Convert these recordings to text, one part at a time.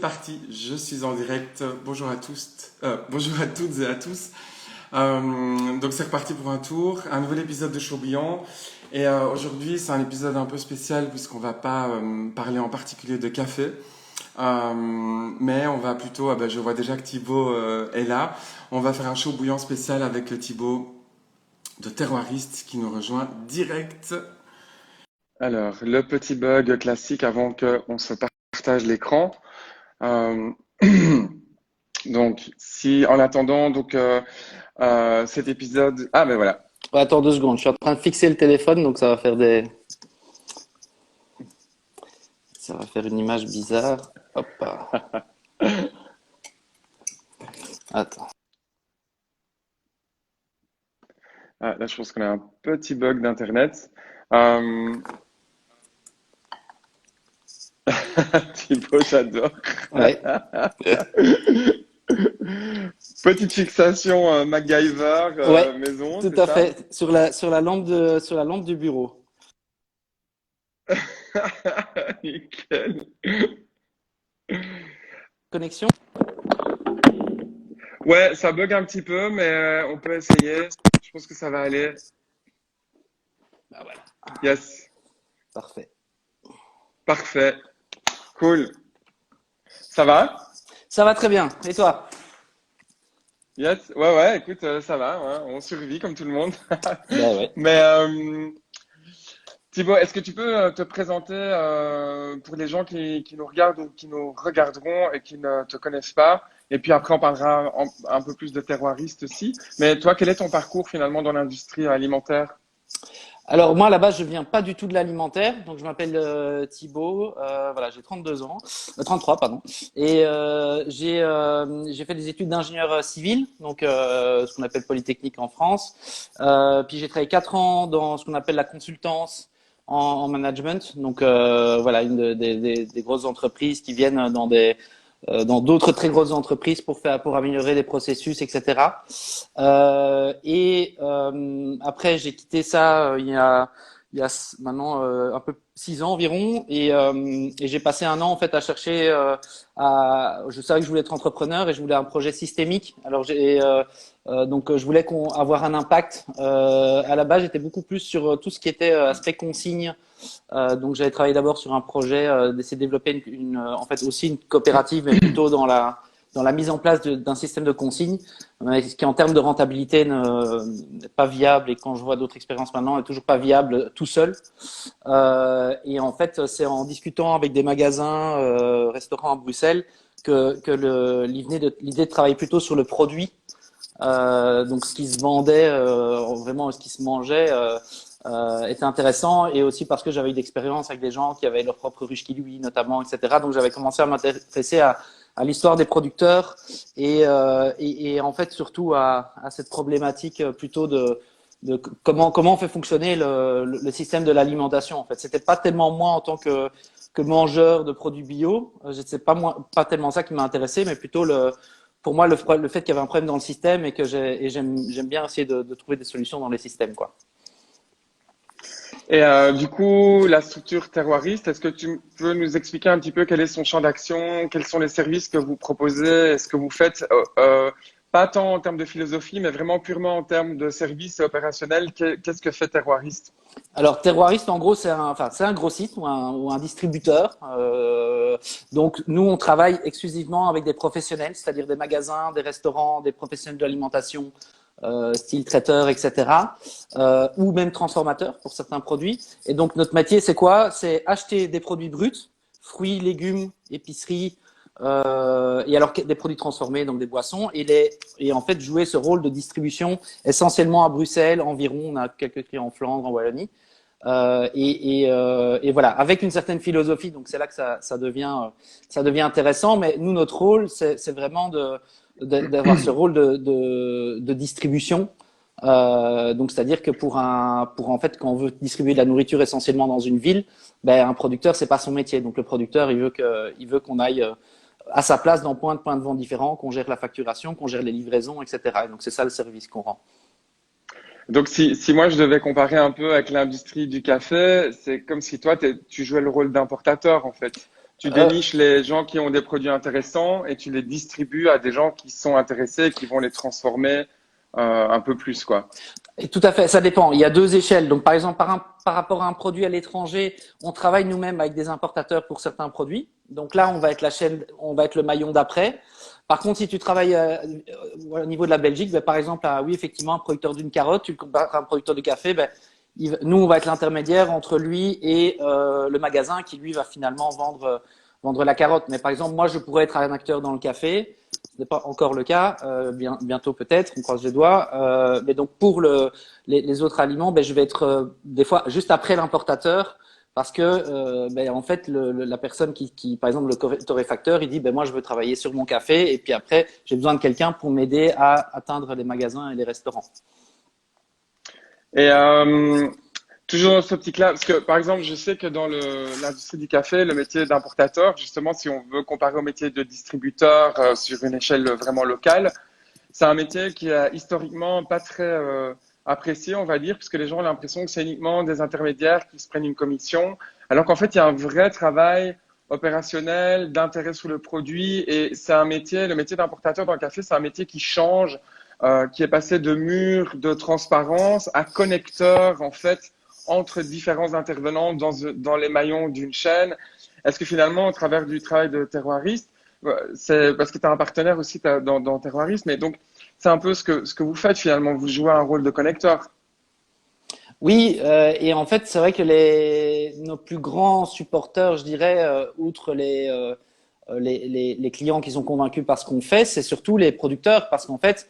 Parti, je suis en direct. Bonjour à tous, bonjour à toutes et à tous. Donc c'est reparti pour un tour, un nouvel épisode de Chaubriand. Et aujourd'hui c'est un épisode un peu spécial puisqu'on va pas parler en particulier de café, mais on va plutôt, je vois déjà que Thibaut est là. On va faire un show bouillant spécial avec Thibaut de Terroiriste qui nous rejoint direct. Alors, le petit bug classique avant qu'on se partage l'écran. Euh, donc, si en attendant cet épisode, ah ben voilà, Ouais, attends 2 secondes, je suis en train de fixer le téléphone, donc ça va faire une image bizarre. Hop. Attends. Là je pense qu'on a un petit bug d'internet. Euh, Thibaut, j'adore. Ouais, Petite fixation MacGyver ouais, maison, tout c'est à ça? fait. Sur la lampe du bureau. Nickel. Connexion? Ouais, ça bug un petit peu, mais on peut essayer. Je pense que ça va aller. Bah voilà, Yes, parfait. parfait, cool. Ça va? Ça va très bien. Et toi? Yes, ouais, ouais, écoute, ça va, ouais, on survit comme tout le monde. Bah ouais. Mais Thibaut, est-ce que tu peux te présenter pour les gens qui nous regardent ou qui nous regarderont et qui ne te connaissent pas? Et puis après, on parlera un peu plus de terroiriste aussi. Mais toi, quel est ton parcours finalement dans l'industrie alimentaire? Alors moi, à la base, je viens pas du tout de l'alimentaire, donc je m'appelle Thibaut, voilà, j'ai 32 ans, 33 pardon, et j'ai fait des études d'ingénieur civil, donc ce qu'on appelle Polytechnique en France. Puis j'ai travaillé 4 ans dans ce qu'on appelle la consultance en management, donc voilà, des grosses entreprises qui viennent dans d'autres très grosses entreprises pour améliorer les processus, etc. Après, j'ai quitté ça il y a maintenant un peu 6 ans environ, et j'ai passé un an en fait à chercher. Je savais que je voulais être entrepreneur et je voulais un projet systémique. Alors je voulais avoir un impact. À la base, j'étais beaucoup plus sur tout ce qui était aspect consigne. Donc j'avais travaillé d'abord sur un projet d'essayer de développer en fait aussi une coopérative, mais plutôt dans la mise en place d'un système de consigne, ce qui en termes de rentabilité n'est pas viable, et quand je vois d'autres expériences maintenant, n'est toujours pas viable tout seul. Et en fait, c'est en discutant avec des magasins, restaurants à Bruxelles, l'idée de travailler plutôt sur le produit, donc ce qui se vendait, vraiment ce qui se mangeait, était intéressant, et aussi parce que j'avais eu d'expérience avec des gens qui avaient leur propre ruche kiwi notamment, etc. Donc j'avais commencé à m'intéresser à l'histoire des producteurs, et en fait surtout à cette problématique plutôt de comment on fait fonctionner le système de l'alimentation. En fait, c'était pas tellement moi en tant que mangeur de produits bio, c'est pas tellement ça qui m'a intéressé, mais plutôt pour moi le fait qu'il y avait un problème dans le système, et que j'aime bien essayer de trouver des solutions dans les systèmes, quoi. Et du coup, la structure terroiriste, est-ce que tu peux nous expliquer un petit peu quel est son champ d'action, quels sont les services que vous proposez, est-ce que vous faites, pas tant en termes de philosophie, mais vraiment purement en termes de services opérationnels, qu'est-ce que fait terroiriste? Alors, Terroiriste, en gros, c'est un grossiste ou un distributeur. Donc, nous, on travaille exclusivement avec des professionnels, c'est-à-dire des magasins, des restaurants, des professionnels de l'alimentation, style traiteur, etc., ou même transformateurs pour certains produits. Et donc, notre métier, c'est quoi? C'est acheter des produits bruts, fruits, légumes, épiceries, et alors des produits transformés, donc des boissons, et en fait jouer ce rôle de distribution essentiellement à Bruxelles environ. On a quelques clients en Flandre, en Wallonie, et voilà, avec une certaine philosophie. Donc c'est là que ça devient intéressant. Mais nous, notre rôle, c'est vraiment d'avoir ce rôle de distribution. Donc c'est-à-dire que pour en fait, quand on veut distribuer de la nourriture essentiellement dans une ville, ben un producteur, c'est pas son métier. Donc le producteur, il veut qu'on aille à sa place dans plein de points de vente différents, qu'on gère la facturation, qu'on gère les livraisons, etc. Et donc c'est ça le service qu'on rend. Donc, si moi je devais comparer un peu avec l'industrie du café, c'est comme si toi, tu jouais le rôle d'importateur, en fait. Tu Euh, déniches les gens qui ont des produits intéressants et tu les distribues à des gens qui sont intéressés et qui vont les transformer un peu plus, quoi. Et tout à fait, ça dépend. Il y a deux échelles. Donc, par exemple, par rapport à un produit à l'étranger, on travaille nous-mêmes avec des importateurs pour certains produits. Donc là, on va être la chaîne, on va être le maillon d'après. Par contre, si tu travailles au niveau de la Belgique, ben, par exemple, oui, effectivement, un producteur d'une carotte, tu le compares à un producteur de café, ben, nous, on va être l'intermédiaire entre lui et le magasin qui, lui, va finalement vendre la carotte. Mais par exemple, moi, je pourrais être un acteur dans le café. Ce n'est pas encore le cas, bientôt peut-être, on croise les doigts. Mais donc pour les autres aliments, ben, je vais être des fois juste après l'importateur parce que ben, en fait la personne par exemple le torréfacteur, il dit ben moi je veux travailler sur mon café et puis après j'ai besoin de quelqu'un pour m'aider à atteindre les magasins et les restaurants. Et toujours dans cette optique-là, parce que par exemple, je sais que dans l'industrie du café, le métier d'importateur, justement, si on veut comparer au métier de distributeur sur une échelle vraiment locale, c'est un métier qui est historiquement pas très apprécié, on va dire, puisque les gens ont l'impression que c'est uniquement des intermédiaires qui se prennent une commission, alors qu'en fait, il y a un vrai travail opérationnel, d'intérêt sur le produit, et c'est un métier, le métier d'importateur dans le café, c'est un métier qui change, qui est passé de mur de transparence à connecteur, en fait, entre différents intervenants dans les maillons d'une chaîne. Est-ce que finalement, au travers du travail de terroiriste, c'est parce que tu as un partenaire aussi dans Terroiriste, mais donc c'est un peu ce que vous faites finalement, vous jouez un rôle de connecteur. Oui, et en fait, c'est vrai que nos plus grands supporters, je dirais, outre les clients qui sont convaincus par ce qu'on fait, c'est surtout les producteurs, parce qu'en fait,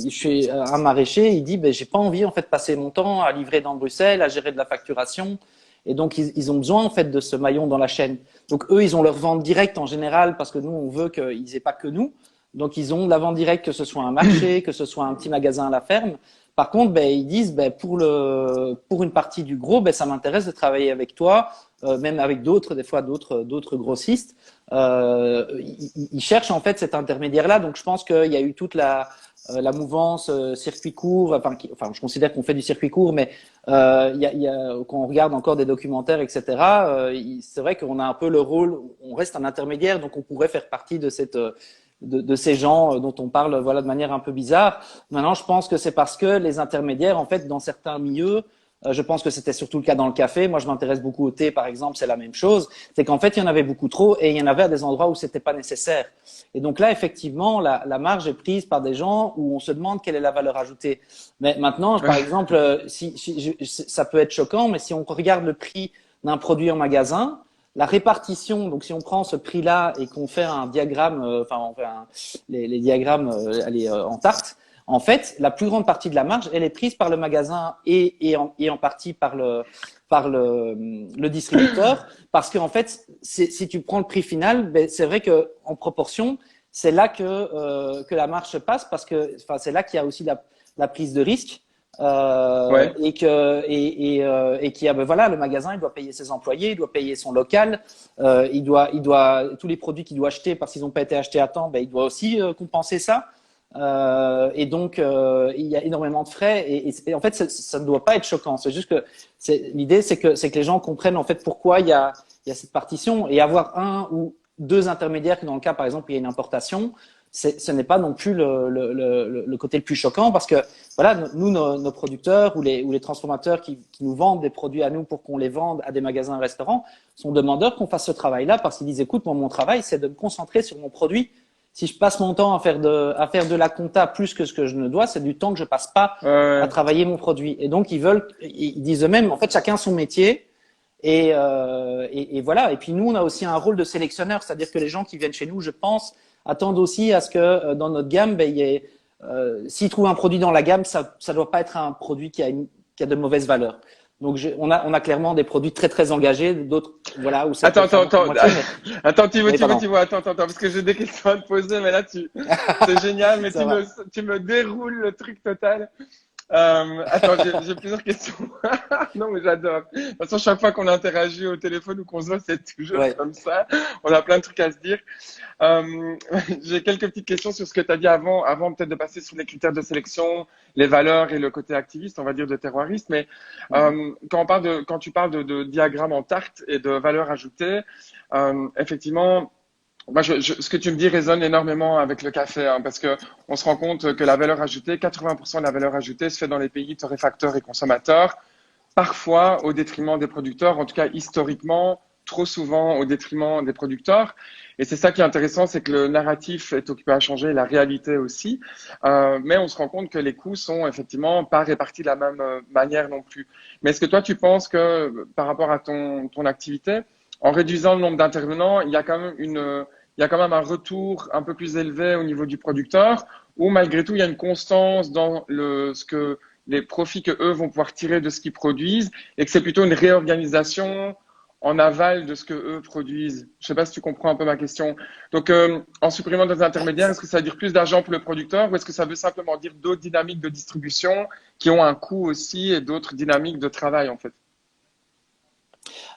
chez un maraîcher, il dit, ben, j'ai pas envie en fait de passer mon temps à livrer dans Bruxelles, à gérer de la facturation, et donc ils ont besoin en fait de ce maillon dans la chaîne. Donc eux, ils ont leur vente directe en général, parce que nous, on veut qu'ils aient pas que nous. Donc ils ont de la vente directe, que ce soit un marché, que ce soit un petit magasin à la ferme. Par contre, ben, ils disent, ben, pour une partie du gros, ben, ça m'intéresse de travailler avec toi, même avec d'autres, des fois d'autres grossistes. Ils cherchent en fait cet intermédiaire-là. Donc, je pense qu'il y a eu toute la mouvance circuit court. Enfin, je considère qu'on fait du circuit court, mais quand on regarde encore des documentaires, etc., c'est vrai qu'on a un peu le rôle, on reste un intermédiaire, donc on pourrait faire partie de de ces gens dont on parle voilà de manière un peu bizarre. Maintenant, je pense que c'est parce que les intermédiaires, en fait, dans certains milieux, je pense que c'était surtout le cas dans le café. Moi, je m'intéresse beaucoup au thé, par exemple, c'est la même chose. C'est qu'en fait, il y en avait beaucoup trop et il y en avait à des endroits où c'était pas nécessaire. Et donc là, effectivement, la marge est prise par des gens où on se demande quelle est la valeur ajoutée. Mais maintenant, par exemple, ça peut être choquant, mais si on regarde le prix d'un produit en magasin, la répartition, donc si on prend ce prix-là et qu'on fait un diagramme, on fait les diagrammes en tarte, en fait, la plus grande partie de la marge, elle est prise par le magasin et en partie par le distributeur, parce qu'en fait, si tu prends le prix final, ben, c'est vrai que en proportion, c'est là que la marge se passe, parce que c'est là qu'il y a aussi la prise de risque. Ouais. Et qui a ben voilà, le magasin il doit payer ses employés, il doit payer son local, il doit tous les produits qu'il doit acheter parce qu'ils n'ont pas été achetés à temps, ben il doit aussi compenser ça. Et donc il y a énormément de frais et en fait ça ne doit pas être choquant. C'est juste que l'idée c'est que les gens comprennent en fait pourquoi il y a cette partition, et avoir un ou deux intermédiaires, que dans le cas par exemple il y a une importation, ce n'est pas non plus le côté le plus choquant, parce que voilà, nous, nos producteurs ou les transformateurs qui nous vendent des produits à nous pour qu'on les vende à des magasins, restaurants, sont demandeurs qu'on fasse ce travail-là, parce qu'ils disent, écoute, moi, mon travail, c'est de me concentrer sur mon produit. Si je passe mon temps à faire de la compta plus que ce que je ne dois, c'est du temps que je passe pas à travailler mon produit. Et donc, ils disent eux-mêmes, en fait, chacun son métier. Et voilà. Et puis nous, on a aussi un rôle de sélectionneur, c'est-à-dire que les gens qui viennent chez nous, je pense, attendent aussi à ce que dans notre gamme, ben, s'ils trouvent un produit dans la gamme, ça doit pas être un produit qui a de mauvaises valeurs. Donc on a clairement des produits très très engagés, d'autres voilà où ça. Attends, mais attends, parce que j'ai des questions à te poser, mais là c'est génial, mais tu me déroules le truc total. Attends, j'ai plusieurs questions. Non, mais j'adore. De toute façon, chaque fois qu'on interagit au téléphone ou qu'on se voit, c'est toujours Ouais. comme ça. On a plein de trucs à se dire. Euh, j'ai quelques petites questions sur ce que tu as dit avant peut-être de passer sur les critères de sélection, les valeurs et le côté activiste, on va dire, de terroriste. Mais Mhm. quand tu parles de diagramme en tarte et de valeur ajoutée, effectivement, moi, ce que tu me dis résonne énormément avec le café, hein, parce que on se rend compte que la valeur ajoutée, 80% de la valeur ajoutée se fait dans les pays torréfacteurs et consommateurs, parfois au détriment des producteurs, en tout cas historiquement, trop souvent au détriment des producteurs. Et c'est ça qui est intéressant, c'est que le narratif est occupé à changer, la réalité aussi, mais on se rend compte que les coûts sont effectivement pas répartis de la même manière non plus. Mais est-ce que toi, tu penses que par rapport à ton activité, en réduisant le nombre d'intervenants, il y a quand même un retour un peu plus élevé au niveau du producteur, ou malgré tout, il y a une constance dans les profits que eux vont pouvoir tirer de ce qu'ils produisent, et que c'est plutôt une réorganisation en aval de ce que eux produisent. Je ne sais pas si tu comprends un peu ma question. Donc, en supprimant des intermédiaires, est-ce que ça veut dire plus d'argent pour le producteur, ou est-ce que ça veut simplement dire d'autres dynamiques de distribution qui ont un coût aussi et d'autres dynamiques de travail en fait?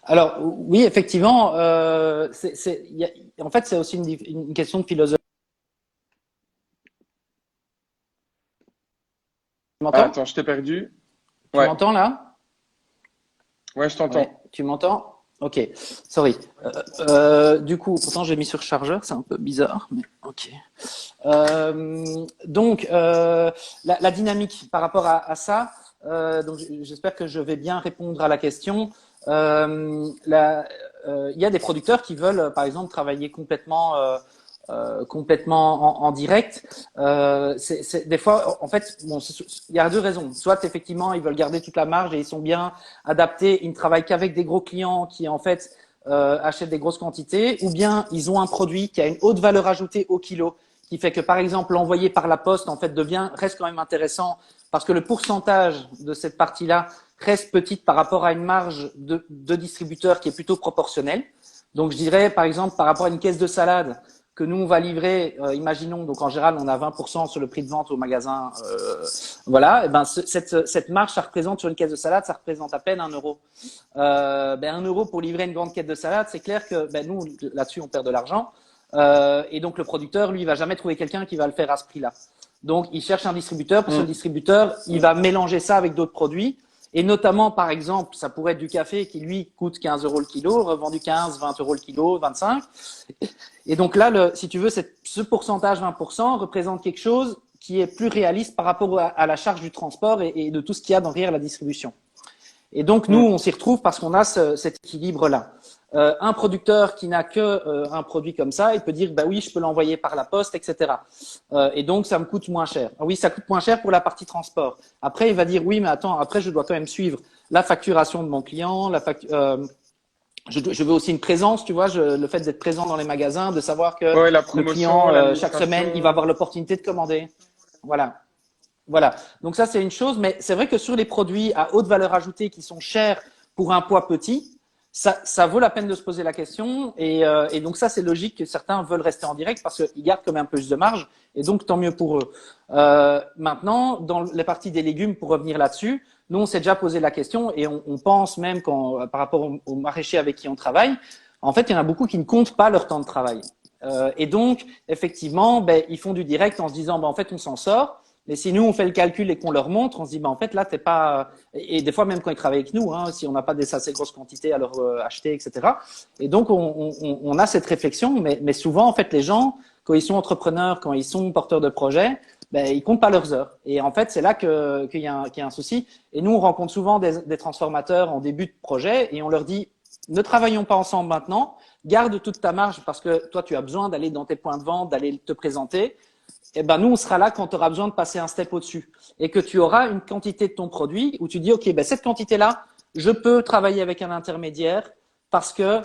Alors oui, effectivement, en fait, c'est aussi une question de philosophie. Tu Ah, m'entends? attends, je t'ai perdu. Tu Ouais, m'entends là? ouais, je Ouais, t'entends. tu m'entends? Ok, sorry. Du coup, pourtant j'ai mis sur chargeur, c'est un peu bizarre, mais ok. Donc, la dynamique par rapport à ça, donc j'espère que je vais bien répondre à la question. Il y a des producteurs qui veulent, par exemple, travailler complètement en direct. Des fois, en fait, bon, il y a deux raisons. Soit effectivement, ils veulent garder toute la marge et ils sont bien adaptés, ils ne travaillent qu'avec des gros clients qui en fait achètent des grosses quantités, ou bien ils ont un produit qui a une haute valeur ajoutée au kilo, qui fait que par exemple l'envoyer par la poste en fait reste quand même intéressant parce que le pourcentage de cette partie-là reste petite par rapport à une marge de distributeur qui est plutôt proportionnelle. Donc je dirais par exemple par rapport à une caisse de salade que nous on va livrer, imaginons donc en général on a 20% sur le prix de vente au magasin, voilà, et ben cette marge ça représente sur une caisse de salade ça représente à peine 1 euro. 1 euro pour livrer une grande caisse de salade, c'est clair que nous là-dessus on perd de l'argent. Et donc le producteur, lui, il va jamais trouver quelqu'un qui va le faire à ce prix-là. Donc il cherche un distributeur, parce que le Mm. distributeur, il va mélanger ça avec d'autres produits. Et notamment, par exemple, ça pourrait être du café qui, lui, coûte 15 euros le kilo, revendu 15, 20 euros le kilo, 25. Et donc là, si tu veux, ce pourcentage 20% représente quelque chose qui est plus réaliste par rapport à la charge du transport et de tout ce qu'il y a derrière la distribution. Et donc nous, Mm. on s'y retrouve parce qu'on a cet équilibre-là. Un producteur qui n'a que un produit comme ça, il peut dire bah oui, je peux l'envoyer par la poste, etc. Et donc ça me coûte moins cher. Ah oui, ça coûte moins cher pour la partie transport. Après, il va dire oui, mais attends, après je dois quand même suivre la facturation de mon client, je veux aussi une présence, tu vois, le fait d'être présent dans les magasins, de savoir que Ouais, la le promotion, client chaque semaine, il va l'administration. avoir l'opportunité de commander. Voilà. Voilà. Donc ça, c'est une chose, mais c'est vrai que sur les produits à haute valeur ajoutée qui sont chers pour un poids petit, ça vaut la peine de se poser la question. Et donc ça, c'est logique que certains veulent rester en direct parce qu'ils gardent quand même un peu plus de marge. Et donc, tant mieux pour eux. Maintenant, dans les parties des légumes, pour revenir là-dessus, nous, on s'est déjà posé la question et on pense même par rapport aux maraîchers avec qui on travaille, en fait, il y en a beaucoup qui ne comptent pas leur temps de travail. Et donc, effectivement, ils font du direct en se disant, en fait, on s'en sort. Mais si nous, on fait le calcul et qu'on leur montre, on se dit, en fait, là, t'es pas… Et des fois, même quand ils travaillent avec nous, hein, si on n'a pas des assez grosses quantités à leur acheter, etc. Et donc, on a cette réflexion. Mais souvent, en fait, les gens, quand ils sont entrepreneurs, quand ils sont porteurs de projets, ils comptent pas leurs heures. Et en fait, c'est là qu'il y a un souci. Et nous, on rencontre souvent des transformateurs en début de projet et on leur dit, ne travaillons pas ensemble maintenant, garde toute ta marge parce que toi, tu as besoin d'aller dans tes points de vente, d'aller te présenter. Eh ben, nous, on sera là quand tu auras besoin de passer un step au-dessus et que tu auras une quantité de ton produit où tu dis, OK, cette quantité-là, je peux travailler avec un intermédiaire parce que,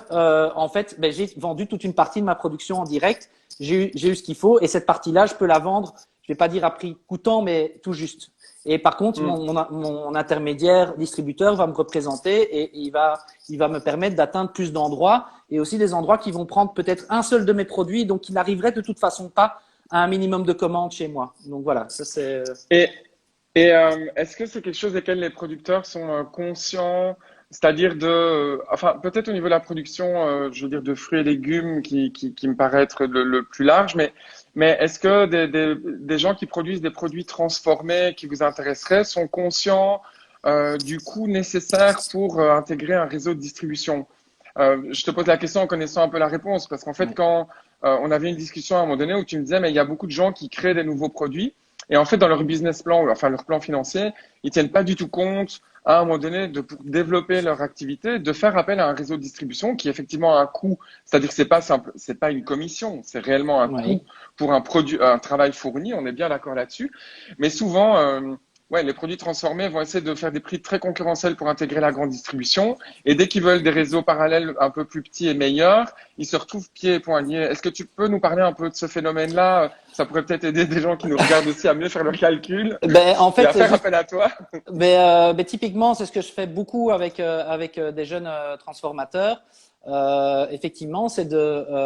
en fait, j'ai vendu toute une partie de ma production en direct. J'ai eu ce qu'il faut et cette partie-là, je peux la vendre, je vais pas dire à prix coûtant, mais tout juste. Et par contre, Mm. mon intermédiaire distributeur va me représenter et il va me permettre d'atteindre plus d'endroits et aussi des endroits qui vont prendre peut-être un seul de mes produits, donc qui n'arriveraient de toute façon pas à un minimum de commandes chez moi. Donc voilà, ça c'est. Et est-ce que c'est quelque chose desquels les producteurs sont conscients, c'est-à-dire enfin peut-être au niveau de la production, je veux dire de fruits et légumes qui me paraît être le plus large, mais est-ce que des gens qui produisent des produits transformés qui vous intéresseraient sont conscients du coût nécessaire pour intégrer un réseau de distribution? Je te pose la question en connaissant un peu la réponse, parce qu'en fait, Ouais. quand on avait une discussion à un moment donné où tu me disais, mais il y a beaucoup de gens qui créent des nouveaux produits, et en fait, dans leur business plan, enfin leur plan financier, ils tiennent pas du tout compte, à un moment donné, pour développer leur activité, de faire appel à un réseau de distribution qui effectivement a un coût. C'est-à-dire que c'est pas simple, c'est pas une commission, c'est réellement un coût Oui. pour un produit, un travail fourni. On est bien d'accord là-dessus. Mais souvent, ouais, les produits transformés vont essayer de faire des prix très concurrentiels pour intégrer la grande distribution. Et dès qu'ils veulent des réseaux parallèles un peu plus petits et meilleurs, ils se retrouvent pieds et poings liés. Est-ce que tu peux nous parler un peu de ce phénomène-là? Ça pourrait peut-être aider des gens qui nous regardent aussi à mieux faire leurs calculs Ben, en et à fait, faire appel à toi. ben, typiquement, c'est ce que je fais beaucoup avec des jeunes transformateurs. Effectivement, c'est de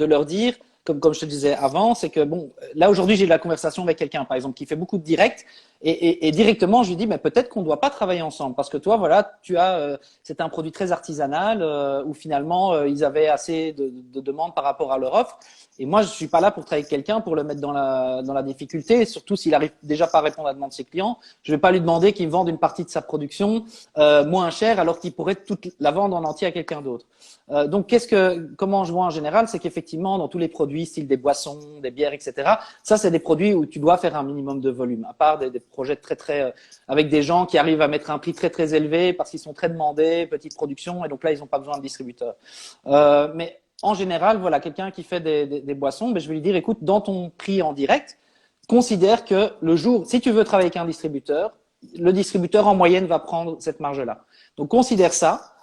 leur dire, comme je te disais avant, c'est que bon, là aujourd'hui j'ai eu la conversation avec quelqu'un, par exemple, qui fait beaucoup de direct, et directement je lui dis, mais peut-être qu'on ne doit pas travailler ensemble, parce que toi, voilà, c'est un produit très artisanal où finalement ils avaient assez de demandes par rapport à leur offre. Et moi, je suis pas là pour travailler avec quelqu'un pour le mettre dans la difficulté, surtout s'il arrive déjà pas à répondre à la demande de ses clients. Je vais pas lui demander qu'il vende une partie de sa production moins cher alors qu'il pourrait toute la vendre en entier à quelqu'un d'autre. Donc, comment je vois en général, c'est qu'effectivement, dans tous les produits, style des boissons, des bières, etc., ça, c'est des produits où tu dois faire un minimum de volume. À part des projets avec des gens qui arrivent à mettre un prix très, très élevé parce qu'ils sont très demandés, petite production, et donc là, ils n'ont pas besoin de distributeur. Mais en général, voilà, quelqu'un qui fait des boissons, ben, je vais lui dire, écoute, dans ton prix en direct, considère que le jour, si tu veux travailler avec un distributeur, le distributeur en moyenne va prendre cette marge-là. Donc considère ça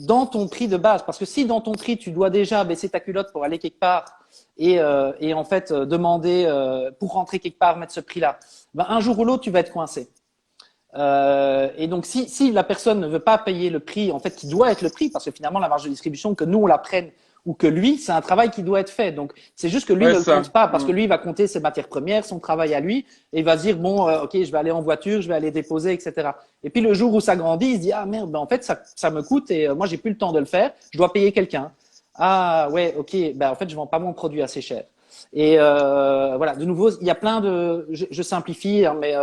dans ton prix de base, parce que si dans ton prix tu dois déjà baisser ta culotte pour aller quelque part et en fait demander pour rentrer quelque part mettre ce prix-là, ben, un jour ou l'autre tu vas être coincé. Et donc, si la personne ne veut pas payer le prix, en fait, qui doit être le prix, parce que finalement, la marge de distribution, que nous, on la prenne ou que lui, c'est un travail qui doit être fait. Donc, c'est juste que lui Ouais, ne le compte ça. pas, parce Mm. que lui, il va compter ses matières premières, son travail à lui, et il va se dire, bon, ok, je vais aller en voiture, je vais aller déposer, etc. Et puis, le jour où ça grandit, il se dit, ah merde, ben, en fait, ça me coûte et moi, j'ai plus le temps de le faire, je dois payer quelqu'un. Ah ouais, ok, ben, en fait, je vends pas mon produit assez cher. Et voilà, de nouveau, il y a plein je simplifie, hein, mais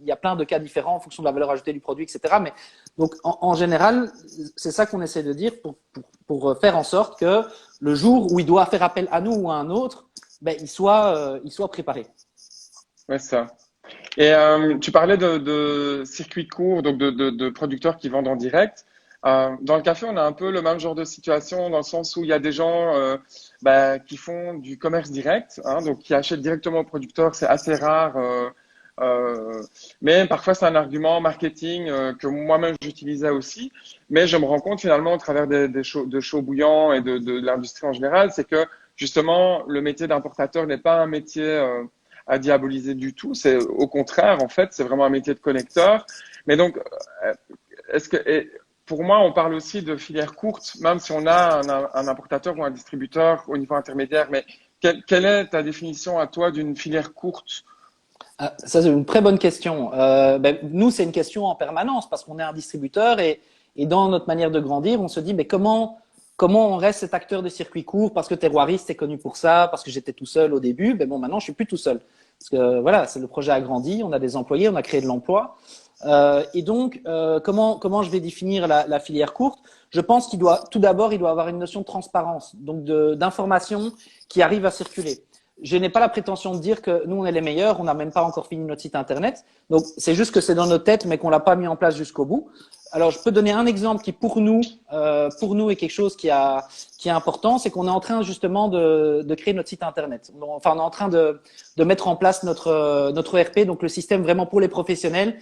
il y a plein de cas différents en fonction de la valeur ajoutée du produit, etc. Mais donc, en général, c'est ça qu'on essaie de dire pour faire en sorte que le jour où il doit faire appel à nous ou à un autre, ben, il soit préparé. Ouais, ça. Et tu parlais de circuits courts, donc de producteurs qui vendent en direct. Dans le café, on a un peu le même genre de situation dans le sens où il y a des gens bah, qui font du commerce direct, hein, donc qui achètent directement au producteur. C'est assez rare, mais parfois c'est un argument marketing que moi-même j'utilisais aussi. Mais je me rends compte finalement au travers de shows bouillants et de l'industrie en général, c'est que justement le métier d'importateur n'est pas un métier à diaboliser du tout. C'est au contraire, en fait, c'est vraiment un métier de connecteur. Mais donc, est-ce que, et pour moi, on parle aussi de filière courte, même si on a un importateur ou un distributeur au niveau intermédiaire. Mais quelle est ta définition à toi d'une filière courte? Ah, ça, c'est une très bonne question. Ben, nous, c'est une question en permanence parce qu'on est un distributeur et dans notre manière de grandir, on se dit, mais comment on reste cet acteur de circuit court parce que Terroiriste est connu pour ça, parce que j'étais tout seul au début. Ben bon, maintenant, je suis plus tout seul. Parce que voilà, le projet a grandi, on a des employés, on a créé de l'emploi. Et donc, comment je vais définir la filière courte? Je pense tout d'abord, il doit avoir une notion de transparence, donc d'information qui arrive à circuler. Je n'ai pas la prétention de dire que nous, on est les meilleurs. On n'a même pas encore fini notre site internet. Donc, c'est juste que c'est dans notre tête, mais qu'on l'a pas mis en place jusqu'au bout. Alors, je peux donner un exemple qui, pour nous, est quelque chose qui est important. C'est qu'on est en train, justement, de créer notre site internet. Enfin, on est en train de mettre en place notre ERP, donc le système vraiment pour les professionnels,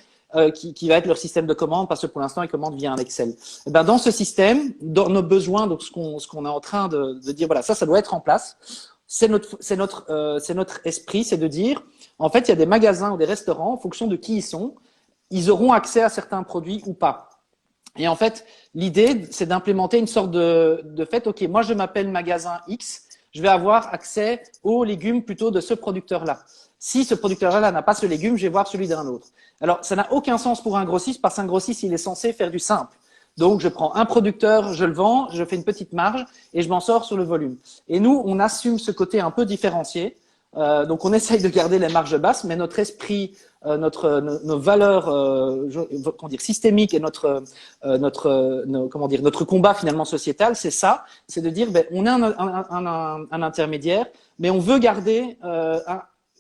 qui va être leur système de commande, parce que pour l'instant, ils commandent via un Excel. Et ben, dans ce système, dans nos besoins, donc ce qu'on est en train de dire, voilà, ça doit être en place. C'est notre esprit, c'est de dire, en fait, il y a des magasins ou des restaurants, en fonction de qui ils sont, ils auront accès à certains produits ou pas. Et en fait, l'idée, c'est d'implémenter une sorte de fait, ok, moi je m'appelle magasin X, je vais avoir accès aux légumes plutôt de ce producteur-là. Si ce producteur-là n'a pas ce légume, je vais voir celui d'un autre. Alors, ça n'a aucun sens pour un grossiste parce qu'un grossiste, il est censé faire du simple. Donc, je prends un producteur, je le vends, je fais une petite marge et je m'en sors sur le volume. Et nous, on assume ce côté un peu différencié. Donc, on essaye de garder les marges basses, mais notre esprit, nos valeurs, comment dire, systémiques et notre combat finalement sociétal, c'est ça, c'est de dire, ben, on est un intermédiaire, mais on veut garder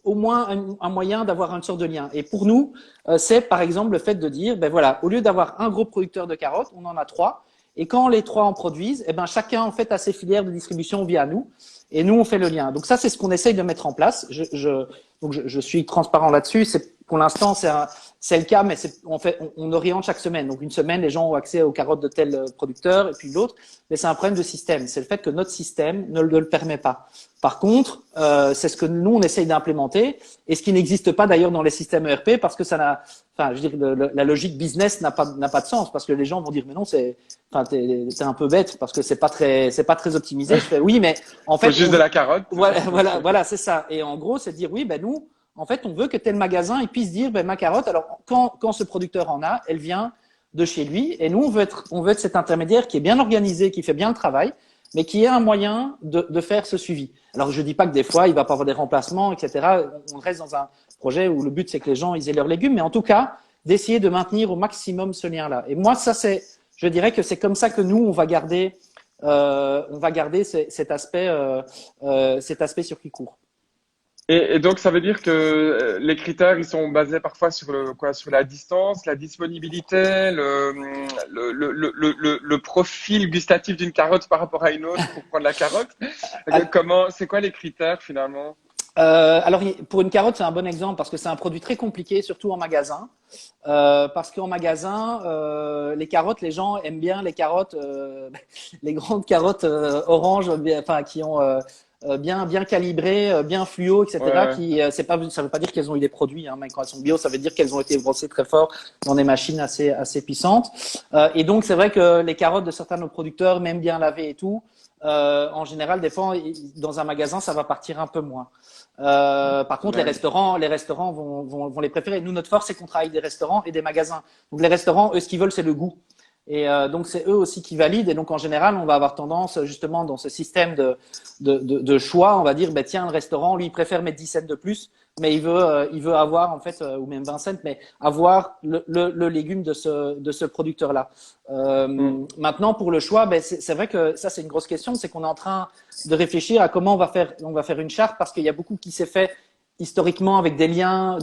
au moins un moyen d'avoir une sorte de lien. Et pour nous, c'est par exemple le fait de dire, ben voilà, au lieu d'avoir un gros producteur de carottes, on en a trois. Et quand les trois en produisent, eh ben chacun en fait a ses filières de distribution via nous. Et nous, on fait le lien. Donc ça, c'est ce qu'on essaye de mettre en place. Donc je suis transparent là-dessus. Pour l'instant, c'est le cas, mais on oriente chaque semaine. Donc une semaine, les gens ont accès aux carottes de tel producteur, et puis l'autre. Mais c'est un problème de système. C'est le fait que notre système ne le permet pas. Par contre, c'est ce que nous on essaye d'implémenter, et ce qui n'existe pas d'ailleurs dans les systèmes ERP, parce que je veux dire, la logique business n'a pas de sens, parce que les gens vont dire mais non, t'es un peu bête, parce que c'est pas très optimisé. Je fais oui, mais en fait, faut juste de la carotte. Voilà, c'est ça. Et en gros, c'est de dire oui, ben nous, en fait, on veut que tel magasin il puisse dire ben ma carotte. Alors quand ce producteur en a, elle vient de chez lui, et nous on veut être cet intermédiaire qui est bien organisé, qui fait bien le travail, mais qui est un moyen de faire ce suivi. Alors, je dis pas que des fois, il va pas avoir des remplacements, etc. On reste dans un projet où le but, c'est que les gens, ils aient leurs légumes, mais en tout cas, d'essayer de maintenir au maximum ce lien-là. Et moi, je dirais que c'est comme ça que nous, on va garder cet aspect circuit court. Et donc, ça veut dire que les critères, ils sont basés parfois sur sur la distance, la disponibilité, le profil gustatif d'une carotte par rapport à une autre pour prendre la carotte. C'est quoi les critères finalement? Alors, pour une carotte, c'est un bon exemple parce que c'est un produit très compliqué, surtout en magasin. Parce qu'en magasin, les carottes, les gens aiment bien les carottes, les grandes carottes oranges, enfin qui ont bien calibrées, bien fluo, etc. Ouais. Ça veut pas dire qu'elles ont eu des produits, hein, mais quand elles sont bio, ça veut dire qu'elles ont été brossées très fort dans des machines assez puissantes. Et donc, c'est vrai que les carottes de certains de nos producteurs, même bien lavées et tout, en général, des fois, dans un magasin, ça va partir un peu moins. Par contre, les restaurants vont les préférer. Nous, notre force, c'est qu'on travaille avec des restaurants et des magasins. Donc, les restaurants, eux, ce qu'ils veulent, c'est le goût. Et donc, c'est eux aussi qui valident. Et donc, en général, on va avoir tendance, justement, dans ce système de choix, on va dire, ben, tiens, le restaurant, lui, il préfère mettre 10 cents de plus, mais il veut avoir, en fait, ou même 20 cents, mais avoir le légume de ce producteur-là. Maintenant, pour le choix, ben, c'est vrai que ça, c'est une grosse question. C'est qu'on est en train de réfléchir à comment on va faire une charte, parce qu'il y a beaucoup qui s'est fait historiquement avec des liens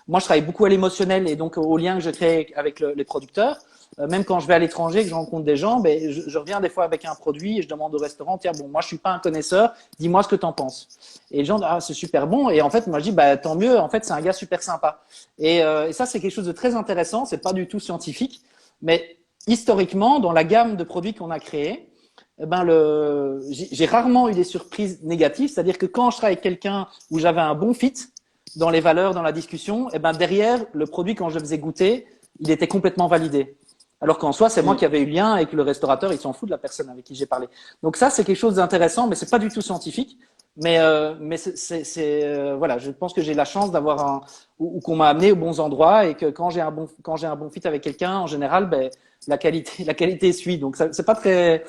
moi, je travaille beaucoup à l'émotionnel et donc aux liens que je crée avec les producteurs. Même quand je vais à l'étranger, que je rencontre des gens, ben, je reviens des fois avec un produit et je demande au restaurant, tiens, bon, moi, je suis pas un connaisseur, dis-moi ce que t'en penses. Et les gens disent, ah, c'est super bon. Et en fait, moi, je dis, bah, tant mieux. En fait, c'est un gars super sympa. Et ça, c'est quelque chose de très intéressant. C'est pas du tout scientifique, mais historiquement, dans la gamme de produits qu'on a créés, eh ben j'ai rarement eu des surprises négatives. C'est-à-dire que quand je travaille avec quelqu'un où j'avais un bon fit dans les valeurs, dans la discussion, eh ben derrière le produit, quand je le faisais goûter, il était complètement validé. Alors qu'en soi, c'est moi qui avais eu lien et que le restaurateur, il s'en fout de la personne avec qui j'ai parlé. Donc ça, c'est quelque chose d'intéressant, mais c'est pas du tout scientifique. Mais voilà, je pense que j'ai la chance d'avoir ou qu'on m'a amené aux bons endroits et que quand j'ai un bon fit avec quelqu'un, en général, ben la qualité suit. Donc ça, c'est pas très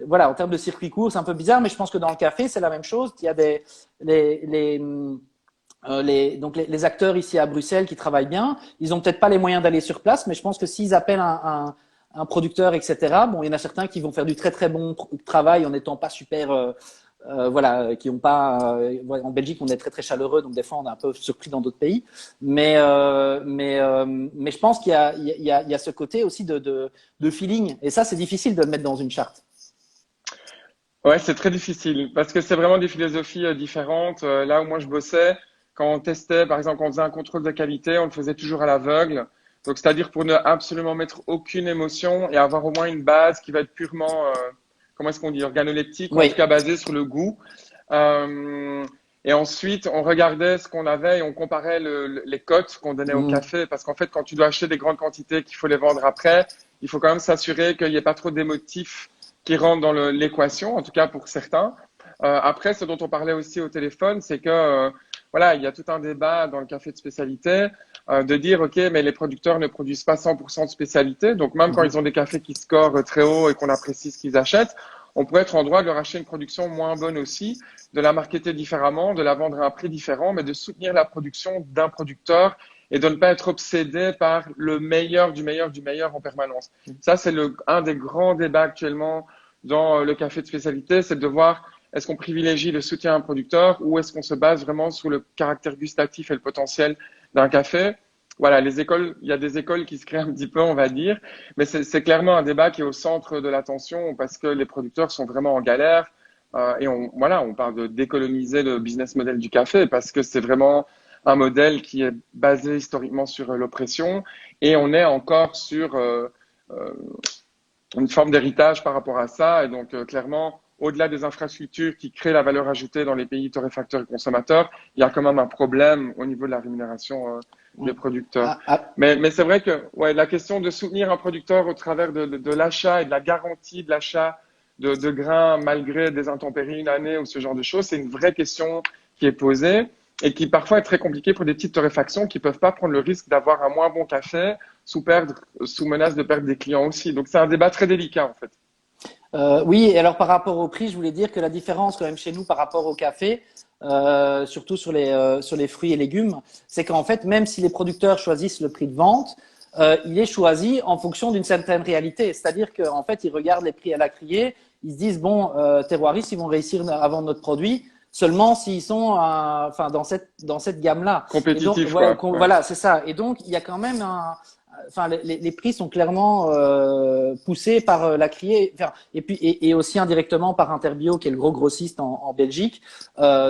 voilà, en termes de circuit court, c'est un peu bizarre, mais je pense que dans le café, c'est la même chose. Il y a les acteurs ici à Bruxelles qui travaillent bien, ils ont peut-être pas les moyens d'aller sur place, mais je pense que s'ils appellent un producteur, etc., bon, il y en a certains qui vont faire du très très bon travail en n'étant pas super, voilà, qui ont pas. En Belgique, on est très très chaleureux, donc des fois on est un peu surpris dans d'autres pays, mais je pense qu'il y a ce côté aussi de feeling, et ça c'est difficile de le mettre dans une charte. Ouais, c'est très difficile parce que c'est vraiment des philosophies différentes. Là où moi je bossais, quand on testait, par exemple, quand on faisait un contrôle de qualité, on le faisait toujours à l'aveugle. Donc, c'est-à-dire pour ne absolument mettre aucune émotion et avoir au moins une base qui va être purement, comment est-ce qu'on dit, organoleptique, ou en Oui. tout cas basée sur le goût. Et ensuite, on regardait ce qu'on avait et on comparait les cotes qu'on donnait au café. Parce qu'en fait, quand tu dois acheter des grandes quantités qu'il faut les vendre après, il faut quand même s'assurer qu'il n'y ait pas trop d'émotifs qui rentrent dans l'équation, en tout cas pour certains. Après, ce dont on parlait aussi au téléphone, c'est que voilà, il y a tout un débat dans le café de spécialité de dire, OK, mais les producteurs ne produisent pas 100% de spécialité. Donc, même quand Mhm. ils ont des cafés qui scorent très haut et qu'on apprécie ce qu'ils achètent, on pourrait être en droit de leur acheter une production moins bonne aussi, de la marketer différemment, de la vendre à un prix différent, mais de soutenir la production d'un producteur et de ne pas être obsédé par le meilleur du meilleur du meilleur en permanence. Ça, c'est un des grands débats actuellement dans le café de spécialité, c'est de voir est-ce qu'on privilégie le soutien à un producteur ou est-ce qu'on se base vraiment sur le caractère gustatif et le potentiel d'un café. Voilà, les écoles, il y a des écoles qui se créent un petit peu, on va dire, mais c'est clairement un débat qui est au centre de l'attention parce que les producteurs sont vraiment en galère et on parle de décoloniser le business model du café parce que c'est vraiment un modèle qui est basé historiquement sur l'oppression et on est encore sur euh, une forme d'héritage par rapport à ça. Et donc, clairement, au-delà des infrastructures qui créent la valeur ajoutée dans les pays torréfacteurs et consommateurs, il y a quand même un problème au niveau de la rémunération des producteurs. Ah, ah, Mais c'est vrai que ouais, la question de soutenir un producteur au travers de l'achat et de la garantie de l'achat de grains malgré des intempéries une année ou ce genre de choses, c'est une vraie question qui est posée et qui parfois est très compliquée pour des petites torréfactions qui peuvent pas prendre le risque d'avoir un moins bon café sous menace de perdre des clients aussi. Donc c'est un débat très délicat en fait. oui, et alors par rapport au prix, je voulais dire que la différence quand même chez nous par rapport au café, surtout sur les fruits et légumes, c'est qu'en fait, même si les producteurs choisissent le prix de vente, il est choisi en fonction d'une certaine réalité. C'est-à-dire qu'en fait, ils regardent les prix à la criée, ils se disent, bon, terroiristes, ils vont réussir à vendre notre produit seulement s'ils sont enfin, dans cette gamme-là. Et donc, Compétitif ouais, quoi. Ouais. voilà, c'est ça. Et donc, il y a quand même enfin, les prix sont clairement poussés par la criée, enfin, et puis et aussi indirectement par Interbio, qui est le gros grossiste en Belgique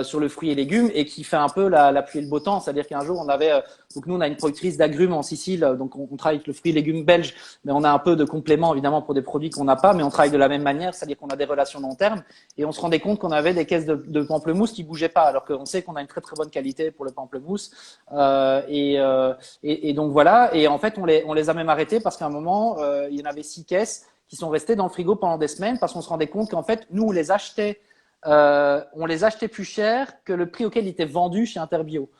sur le fruit et légumes et qui fait un peu la pluie et le beau temps. C'est-à-dire qu'un jour on avait donc nous on a une productrice d'agrumes en Sicile, donc on travaille avec le fruit et légumes belge, mais on a un peu de complément évidemment pour des produits qu'on n'a pas, mais on travaille de la même manière, c'est-à-dire qu'on a des relations long terme et on se rendait compte qu'on avait des caisses de pamplemousse qui bougeaient pas, alors qu'on sait qu'on a une très très bonne qualité pour le pamplemousse et donc voilà. Et en fait, on les a même arrêtés parce qu'à un moment, il y en avait 6 caisses qui sont restées dans le frigo pendant des semaines parce qu'on se rendait compte qu'en fait, nous, on les achetait plus cher que le prix auquel ils étaient vendus chez Interbio.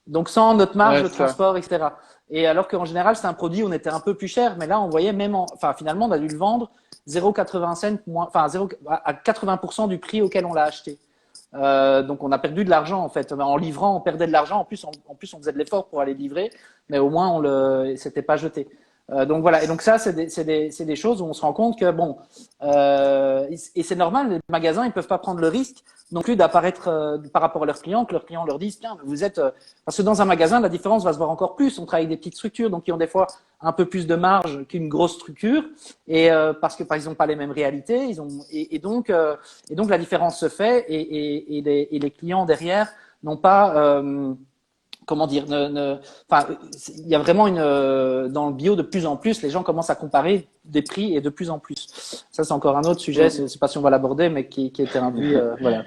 Donc sans notre marge Ouais, de ça. transport, etc. Et alors qu'en général, c'est un produit où on était un peu plus cher, mais là, on voyait même, enfin finalement, on a dû le vendre 0,80 cents moins, enfin 0, à 80% du prix auquel on l'a acheté. Donc on a perdu de l'argent en fait. En livrant, on perdait de l'argent. En plus, on faisait de l'effort pour aller livrer, mais au moins c'était pas jeté. Donc voilà. Et donc ça, c'est des choses où on se rend compte que bon, et c'est normal. Les magasins, ils peuvent pas prendre le risque non plus d'apparaître par rapport à leurs clients, que leurs clients leur disent tiens, vous êtes parce que dans un magasin, la différence va se voir encore plus. On travaille avec des petites structures, donc qui ont des fois un peu plus de marge qu'une grosse structure, et parce que par exemple pas les mêmes réalités, et donc la différence se fait, et les clients derrière n'ont pas comment dire, enfin, il y a vraiment dans le bio de plus en plus, les gens commencent à comparer des prix et de plus en plus. Ça, c'est encore un autre sujet, je sais pas si on va l'aborder, mais qui était induit, voilà.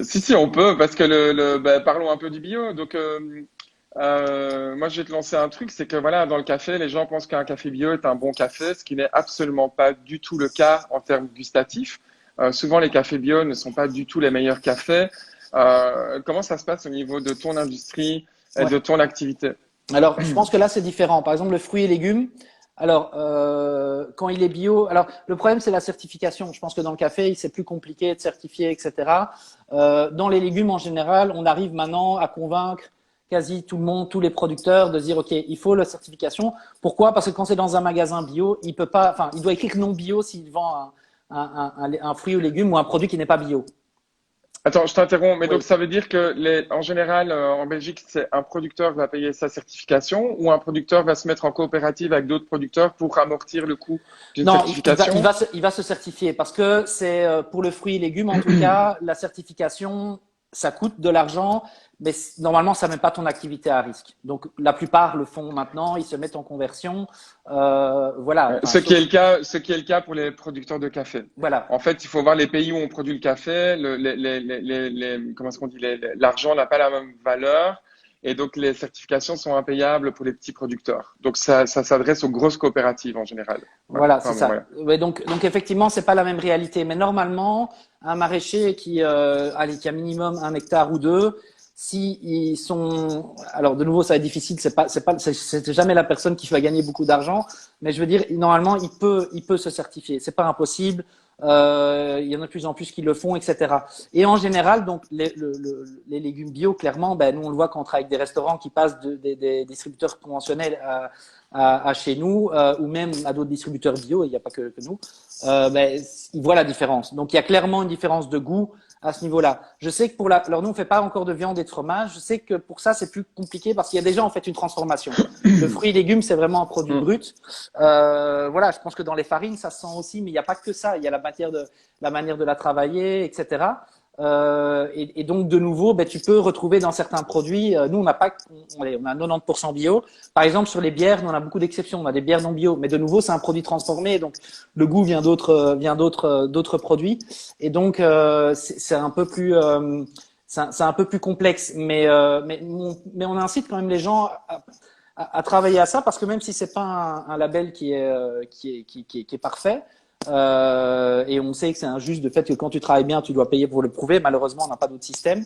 Si, on peut, parce que parlons un peu du bio. Donc, moi, je vais te lancer un truc, c'est que voilà, dans le café, les gens pensent qu'un café bio est un bon café, ce qui n'est absolument pas du tout le cas en termes gustatifs. Souvent, les cafés bio ne sont pas du tout les meilleurs cafés. Comment ça se passe au niveau de ton industrie et Ouais. de ton activité? Alors, je pense que là, c'est différent. Par exemple, le fruit et légumes. Alors, quand il est bio, alors le problème, c'est la certification. Je pense que dans le café, c'est plus compliqué de certifier, etc. Dans les légumes, en général, on arrive maintenant à convaincre quasi tout le monde, tous les producteurs, de dire, OK, il faut la certification. Pourquoi? Parce que quand c'est dans un magasin bio, il peut pas, enfin, il doit écrire non bio s'il vend un fruit ou légume ou un produit qui n'est pas bio. Attends, je t'interromps, mais Oui. donc ça veut dire que en général, en Belgique, c'est un producteur va payer sa certification ou un producteur va se mettre en coopérative avec d'autres producteurs pour amortir le coût d'une Non, certification? il va se certifier parce que c'est pour le fruit et légumes en tout cas, la certification, ça coûte de l'argent, mais normalement ça met pas ton activité à risque. Donc la plupart le font maintenant, ils se mettent en conversion, voilà. Enfin, Ce qui est le cas pour les producteurs de café. voilà. En fait, il faut voir les pays où on produit le café, comment est-ce qu'on dit, l'argent n'a pas la même valeur et donc les certifications sont impayables pour les petits producteurs. Donc ça s'adresse aux grosses coopératives en général. Ouais, Voilà, c'est pardon, ça. voilà. Ouais, donc effectivement, c'est pas la même réalité. Mais normalement, un maraîcher qui a minimum 1 hectare ou 2, si ils sont, alors de nouveau, ça va être difficile. C'est jamais la personne qui va gagner beaucoup d'argent, mais je veux dire, normalement, il peut se certifier. C'est pas impossible. Il y en a de plus en plus qui le font, etc. Et en général, donc les légumes bio, clairement, ben nous on le voit quand on travaille avec des restaurants qui passent des distributeurs conventionnels à chez nous, ou même à d'autres distributeurs bio. Il n'y a pas que nous. Ben ils voient la différence. Donc il y a clairement une différence de goût à ce niveau-là. Je sais que alors nous on fait pas encore de viande et de fromage. Je sais que pour ça c'est plus compliqué parce qu'il y a déjà en fait une transformation. Le fruit et légumes c'est vraiment un produit brut. Voilà, je pense que dans les farines ça se sent aussi, mais il n'y a pas que ça. Il y a la manière de la travailler, etc. Et donc de nouveau, ben tu peux retrouver dans certains produits. Nous on n'a pas, on a 90% bio. Par exemple sur les bières, nous on a beaucoup d'exceptions. On a des bières non bio, mais de nouveau c'est un produit transformé, donc le goût vient d'autres produits. Et donc c'est un peu plus c'est un peu plus complexe, mais on incite quand même les gens à travailler à ça parce que même si c'est pas un label qui est parfait. Et on sait que c'est injuste de fait que quand tu travailles bien, tu dois payer pour le prouver. Malheureusement, on n'a pas d'autre système.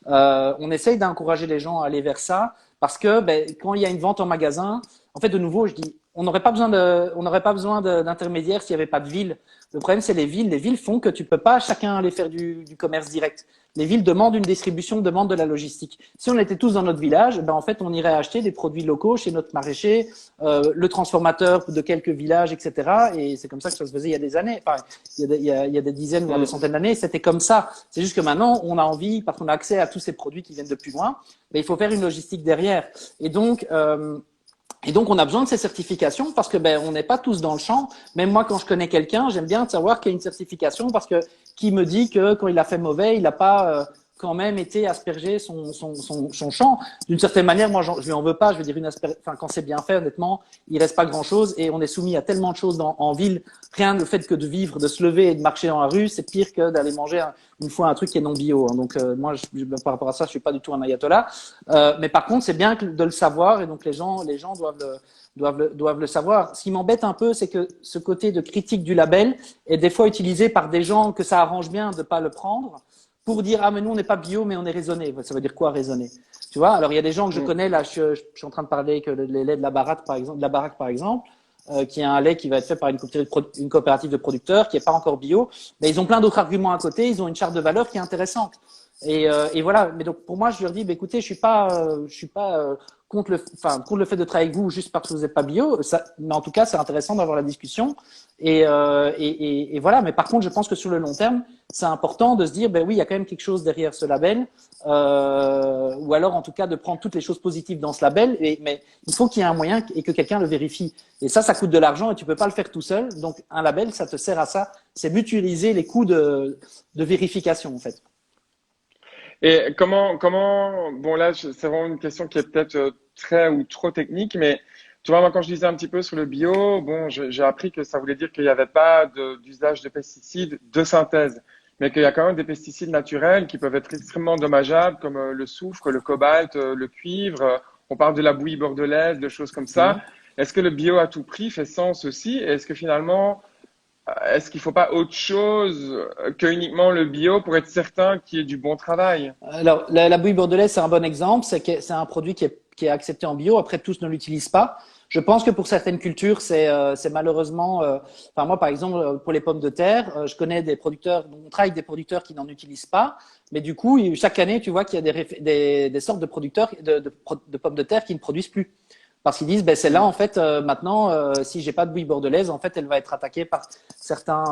On essaye d'encourager les gens à aller vers ça parce que quand il y a une vente en magasin, en fait, de nouveau, je dis, on n'aurait pas besoin d'intermédiaires s'il n'y avait pas de ville. Le problème, c'est les villes. Les villes font que tu peux pas chacun aller faire du commerce direct. Les villes demandent une distribution, demandent de la logistique. Si on était tous dans notre village, en fait, on irait acheter des produits locaux chez notre maraîcher, le transformateur de quelques villages, etc. Et c'est comme ça que ça se faisait il y a des années. Enfin, il y a des dizaines, voire des centaines d'années, c'était comme ça. C'est juste que maintenant, on a envie, parce qu'on a accès à tous ces produits qui viennent de plus loin, il faut faire une logistique derrière. Et donc, on a besoin de ces certifications parce que on n'est pas tous dans le champ. Même moi, quand je connais quelqu'un, j'aime bien savoir qu'il y a une certification parce que qui me dit que quand il a fait mauvais, il n'a pas quand même été asperger son champ. D'une certaine manière, moi, je lui en veux pas. Je veux dire, quand c'est bien fait, honnêtement, il reste pas grand-chose et on est soumis à tellement de choses en ville. Rien le fait que de vivre, de se lever et de marcher dans la rue, c'est pire que d'aller manger une fois un truc qui est non bio. Hein. Donc moi, par rapport à ça, je suis pas du tout un ayatollah. Mais par contre, c'est bien de le savoir et donc les gens doivent le savoir. Ce qui m'embête un peu, c'est que ce côté de critique du label est des fois utilisé par des gens que ça arrange bien de pas le prendre pour dire ah mais nous on n'est pas bio mais on est raisonné. Ça veut dire quoi raisonner? Tu vois? Alors il y a des gens que je connais là, je suis en train de parler que les laits de la baraque par exemple, qui est un lait qui va être fait par une coopérative de producteurs qui est pas encore bio, mais ils ont plein d'autres arguments à côté, ils ont une charte de valeur qui est intéressante. Et voilà. Mais donc pour moi je leur dis écoutez, je suis pas contre le fait de travailler avec vous juste parce que vous n'êtes pas bio, mais en tout cas c'est intéressant d'avoir la discussion et voilà. Mais par contre je pense que sur le long terme c'est important de se dire oui il y a quand même quelque chose derrière ce label, ou alors en tout cas de prendre toutes les choses positives dans ce label, mais il faut qu'il y ait un moyen et que quelqu'un le vérifie, et ça coûte de l'argent et tu peux pas le faire tout seul, donc un label ça te sert à ça, c'est mutualiser les coûts de vérification en fait. Et bon là, c'est vraiment une question qui est peut-être très ou trop technique, mais tu vois, moi quand je disais un petit peu sur le bio, bon, j'ai appris que ça voulait dire qu'il n'y avait pas d'usage de pesticides de synthèse, mais qu'il y a quand même des pesticides naturels qui peuvent être extrêmement dommageables, comme le soufre, le cobalt, le cuivre. On parle de la bouillie bordelaise, de choses comme ça. Est-ce que le bio à tout prix fait sens aussi? Et est-ce que finalement, est-ce qu'il ne faut pas autre chose que uniquement le bio pour être certain qu'il y ait du bon travail? Alors, la bouillie bordelaise, c'est un bon exemple. C'est un produit qui est accepté en bio. Après, tous ne l'utilisent pas. Je pense que pour certaines cultures, c'est malheureusement. Enfin, moi, par exemple, pour les pommes de terre, je connais des producteurs. On travaille avec des producteurs qui n'en utilisent pas. Mais du coup, chaque année, tu vois qu'il y a des sortes de producteurs de pommes de terre qui ne produisent plus. Parce qu'ils disent, celle-là, en fait, maintenant, si j'ai pas de bouillie bordelaise, en fait, elle va être attaquée par certains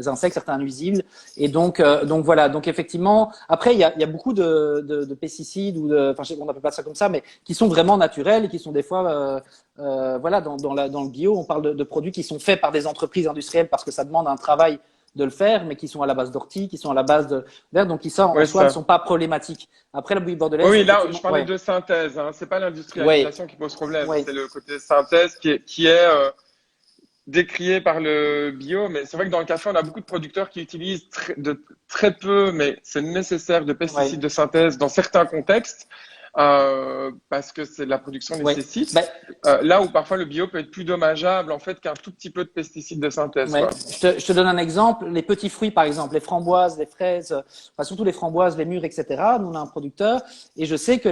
insectes, certains nuisibles. Et donc voilà. Donc effectivement, après, il y a beaucoup de pesticides on n'appelle pas ça comme ça, mais qui sont vraiment naturels et qui sont des fois, voilà, dans le bio, on parle de produits qui sont faits par des entreprises industrielles parce que ça demande un travail de le faire, mais qui sont à la base d'ortie, qui sont à la base de verre, donc qui en soi ne sont pas problématiques. Après la bouillie bordelaise, oui, là je parlais de synthèse, hein. C'est pas l'industrialisation qui pose problème, c'est le côté synthèse qui est décrié par le bio. Mais c'est vrai que dans le café, on a beaucoup de producteurs qui utilisent très peu, mais c'est nécessaire, de pesticides de synthèse dans certains contextes. parce que c'est la production Ouais. nécessite. Ben, Là où parfois le bio peut être plus dommageable en fait qu'un tout petit peu de pesticides de synthèse, ouais. quoi. Je te donne un exemple. Les petits fruits, par exemple, les framboises, les fraises, enfin surtout les framboises, les mûres, etc. Nous, on a un producteur et je sais que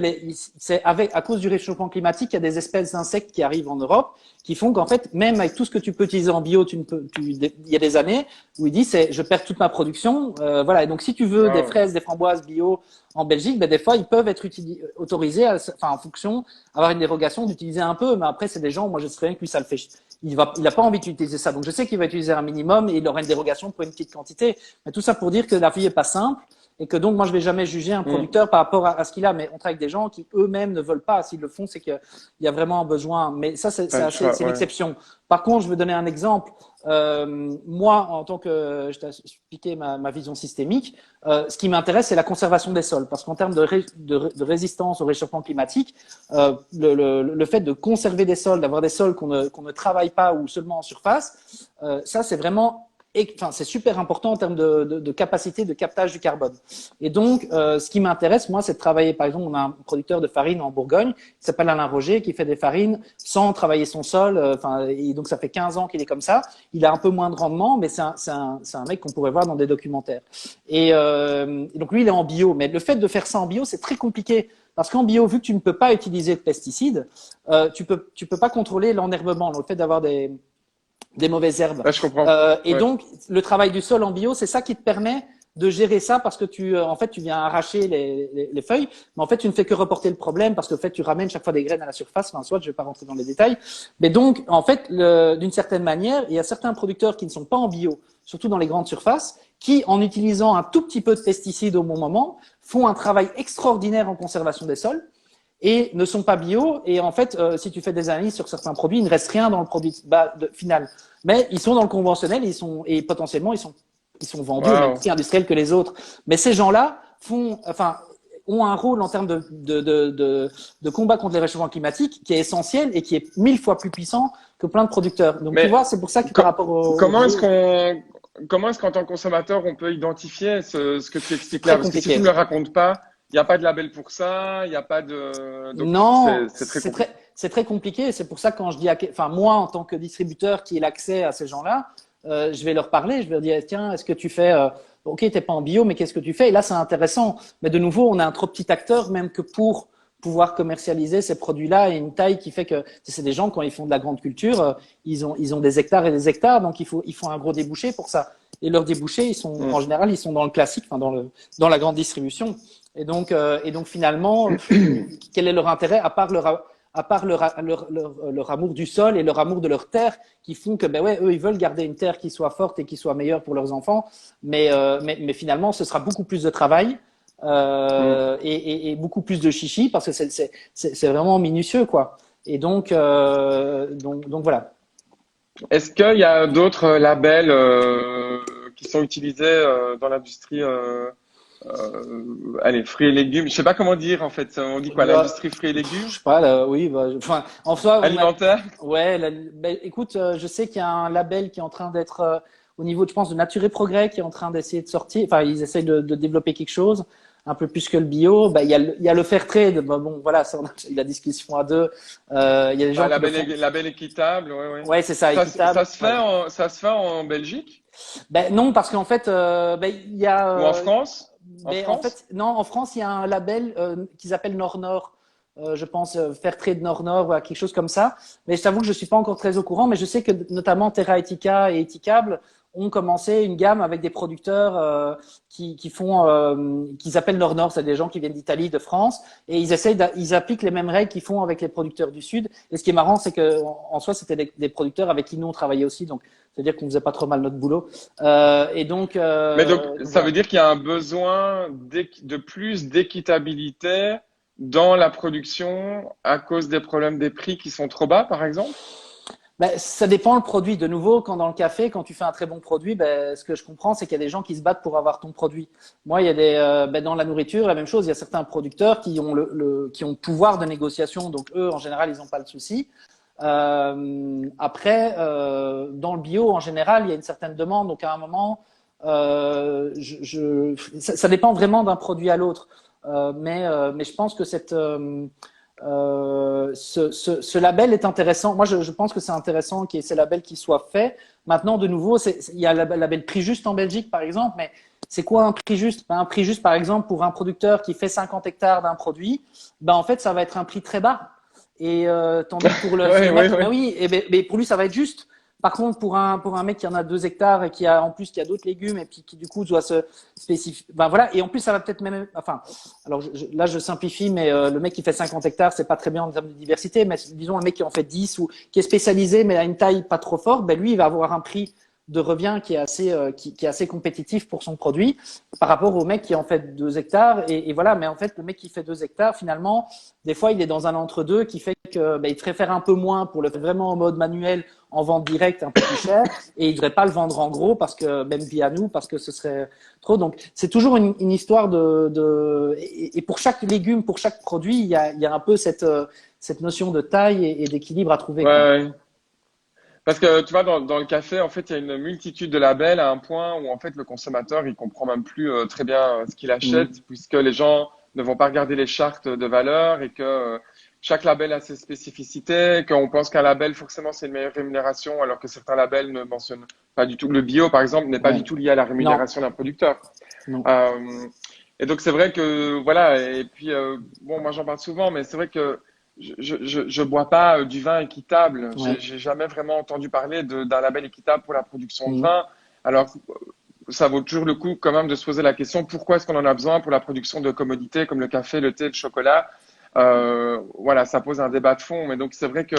c'est à cause du réchauffement climatique, il y a des espèces d'insectes qui arrivent en Europe qui font qu'en fait, même avec tout ce que tu peux utiliser en bio, il y a des années où il dit, je perds toute ma production. Voilà. Et donc, si tu veux des Wow. fraises, des framboises bio en Belgique, ben, des fois, ils peuvent être autorisés, enfin, en fonction, avoir une dérogation d'utiliser un peu. Mais après, c'est des gens, moi, je sais bien que lui, ça le fait. Il a pas envie d'utiliser ça. Donc, je sais qu'il va utiliser un minimum et il aura une dérogation pour une petite quantité. Mais tout ça pour dire que la vie est pas simple et que donc, moi, je vais jamais juger un Mm. producteur par rapport à ce qu'il a. Mais on travaille avec des gens qui eux-mêmes ne veulent pas. S'ils le font, c'est qu'il y a vraiment un besoin. Mais ça, Pas le choix, c'est ouais. l'exception. Par contre, je vais donner un exemple. Moi, en tant que, je t'ai expliqué ma vision systémique, ce qui m'intéresse, c'est la conservation des sols. Parce qu'en termes de résistance au réchauffement climatique, le fait de conserver des sols, d'avoir des sols qu'on ne travaille pas ou seulement en surface, ça, c'est vraiment enfin, c'est super important en termes de capacité de captage du carbone. Et donc, ce qui m'intéresse, moi, c'est de travailler. Par exemple, on a un producteur de farine en Bourgogne qui s'appelle Alain Roger, qui fait des farines sans travailler son sol. Enfin, et donc, ça fait 15 ans qu'il est comme ça. Il a un peu moins de rendement, mais c'est un mec qu'on pourrait voir dans des documentaires. Et donc, lui, il est en bio. Mais le fait de faire ça en bio, c'est très compliqué. Parce qu'en bio, vu que tu ne peux pas utiliser de pesticides, tu peux pas contrôler l'enherbement, le fait d'avoir des mauvaises herbes. Là, je comprends. Et Ouais. donc, le travail du sol en bio, c'est ça qui te permet de gérer ça parce que en fait, tu viens arracher les feuilles, mais en fait, tu ne fais que reporter le problème parce que en fait, tu ramènes chaque fois des graines à la surface. Enfin, soit, je vais pas rentrer dans les détails. Mais donc, en fait, d'une certaine manière, il y a certains producteurs qui ne sont pas en bio, surtout dans les grandes surfaces, qui, en utilisant un tout petit peu de pesticides au bon moment, font un travail extraordinaire en conservation des sols et ne sont pas bio. Et en fait, si tu fais des analyses sur certains produits, il ne reste rien dans le produit final. Mais ils sont dans le conventionnel et potentiellement ils sont vendus au même Wow. prix industriel que les autres. Mais ces gens-là ont un rôle en termes de combat contre les réchauffements climatiques qui est essentiel et qui est 1000 fois plus puissant que plein de producteurs. Donc tu Mais vois, c'est pour ça que par co- rapport au comment bio, est-ce qu'on, comment est-ce qu'en tant que consommateur, on peut identifier ce que tu c'est expliques là? très Parce que si tu me compliqué. le racontes pas, il n'y a pas de label pour ça, il n'y a pas de, donc Non, c'est très compliqué. c'est très compliqué. C'est pour ça que quand je dis, enfin moi en tant que distributeur qui ai l'accès à ces gens-là, je vais leur parler, je vais leur dire tiens, est-ce que tu fais, ok, t'es pas en bio, mais qu'est-ce que tu fais? Et là, c'est intéressant. Mais de nouveau, on a un trop petit acteur même que pour pouvoir commercialiser ces produits-là et une taille qui fait que c'est des gens quand ils font de la grande culture, ils ont des hectares et des hectares, donc ils font un gros débouché pour ça. Et leurs débouchés, ils sont Mm. en général, ils sont dans le classique, enfin dans la grande distribution. Et donc finalement, quel est leur intérêt à part leur amour du sol et leur amour de leur terre qui font que ben ouais, eux ils veulent garder une terre qui soit forte et qui soit meilleure pour leurs enfants, mais finalement ce sera beaucoup plus de travail Mm. et beaucoup plus de chichi parce que c'est vraiment minutieux quoi. Et donc voilà. Est-ce qu'il y a d'autres labels qui sont utilisés dans l'industrie, allez, fruits et légumes? Je sais pas comment dire en fait. On dit quoi? Bah, L'industrie fruits et je légumes? sais pas, là, oui, enfin, en soi, Alimentaire? ouais, écoute, je sais qu'il y a un label qui est en train d'être, au niveau, je pense, de Nature et Progrès, qui est en train d'essayer de sortir, enfin, ils essayent de développer quelque chose, un peu plus que le bio. Bah, il y a le fair trade, bah, bon, voilà, ça, on a eu la discussion à deux. Il y a des Ah, gens qui le font. label équitable, ouais, ouais. Ouais, c'est ça, équitable. Ouais. Ça se fait en Belgique Ben non, parce qu'en fait, il y a, ou en France? En mais en France? fait, non, en France, il y a un label qu'ils appellent Nord-Nord. Je pense Fairtrade Nord-Nord ou quelque chose comme ça. Mais je t'avoue que je suis pas encore très au courant, mais je sais que notamment Terra Etica et Eticable ont commencé une gamme avec des producteurs qui font, qu'ils appellent Nord-Nord, c'est des gens qui viennent d'Italie, de France, et ils appliquent les mêmes règles qu'ils font avec les producteurs du Sud. Et ce qui est marrant, c'est que en soi, c'était des producteurs avec qui nous on travaillait aussi, donc c'est-à-dire qu'on faisait pas trop mal notre boulot. Mais donc, Donc ça voilà. veut dire qu'il y a un besoin de plus d'équitabilité dans la production à cause des problèmes des prix qui sont trop bas, par exemple? Ben, ça dépend le produit. De nouveau, quand dans le café, quand tu fais un très bon produit, ben, ce que je comprends, c'est qu'il y a des gens qui se battent pour avoir ton produit. Moi, il y a dans la nourriture, la même chose. Il y a certains producteurs qui ont qui ont le pouvoir de négociation. Donc eux, en général, ils n'ont pas le souci. Après, dans le bio, en général, il y a une certaine demande. Donc à un moment, ça dépend vraiment d'un produit à l'autre. Mais je pense que ce label est intéressant. Moi, je pense que c'est intéressant qu'il y ait ces labels qui soient faits. Maintenant, de nouveau, il y a le label Prix Juste en Belgique, par exemple, mais c'est quoi un prix juste? Ben, un prix juste, par exemple, pour un producteur qui fait 50 hectares d'un produit, ben, en fait, ça va être un prix très bas. Et tandis que pour Ouais, le mec, ouais, ben ouais. oui, mais pour lui, ça va être juste. Par contre, pour un mec qui en a 2 hectares et qui a en plus qui a d'autres légumes et puis qui du coup doit se spécifier, ben voilà. Et en plus, ça va peut-être même, enfin, alors là je simplifie, mais le mec qui fait 50 hectares, c'est pas très bien en termes de diversité. Mais disons un mec qui en fait 10 ou qui est spécialisé mais a une taille pas trop forte, ben lui, il va avoir un prix de revient qui est assez compétitif pour son produit par rapport au mec qui en fait 2 hectares et voilà. Mais en fait, le mec qui fait 2 hectares, finalement, des fois, il est dans un entre-deux qui fait que il préfère un peu moins pour le faire vraiment en mode manuel, en vente directe, un peu plus cher, et il devrait pas le vendre en gros parce que même via nous, parce que ce serait trop. Donc, c'est toujours une histoire et pour chaque légume, pour chaque produit, il y a un peu cette notion de taille et d'équilibre à trouver, Ouais, quoi. ouais. Parce que tu vois, dans le café, en fait, il y a une multitude de labels à un point où en fait le consommateur il comprend même plus très bien ce qu'il achète, Mhm. puisque les gens ne vont pas regarder les chartes de valeur et que chaque label a ses spécificités, qu'on pense qu'un label forcément c'est une meilleure rémunération, alors que certains labels ne mentionnent pas du tout. Le bio, par exemple, n'est pas du Ouais. tout lié à la Non, rémunération d'un producteur. non. Euh, et donc c'est vrai que voilà. Et puis bon, moi j'en parle souvent, mais c'est vrai que je bois pas du vin équitable. Ouais. J'ai jamais vraiment entendu parler d'un label équitable pour la production de Mhm. vin. Alors ça vaut toujours le coup quand même de se poser la question pourquoi est-ce qu'on en a besoin pour la production de commodités comme le café, le thé, le chocolat. Voilà, ça pose un débat de fond. Mais donc c'est vrai que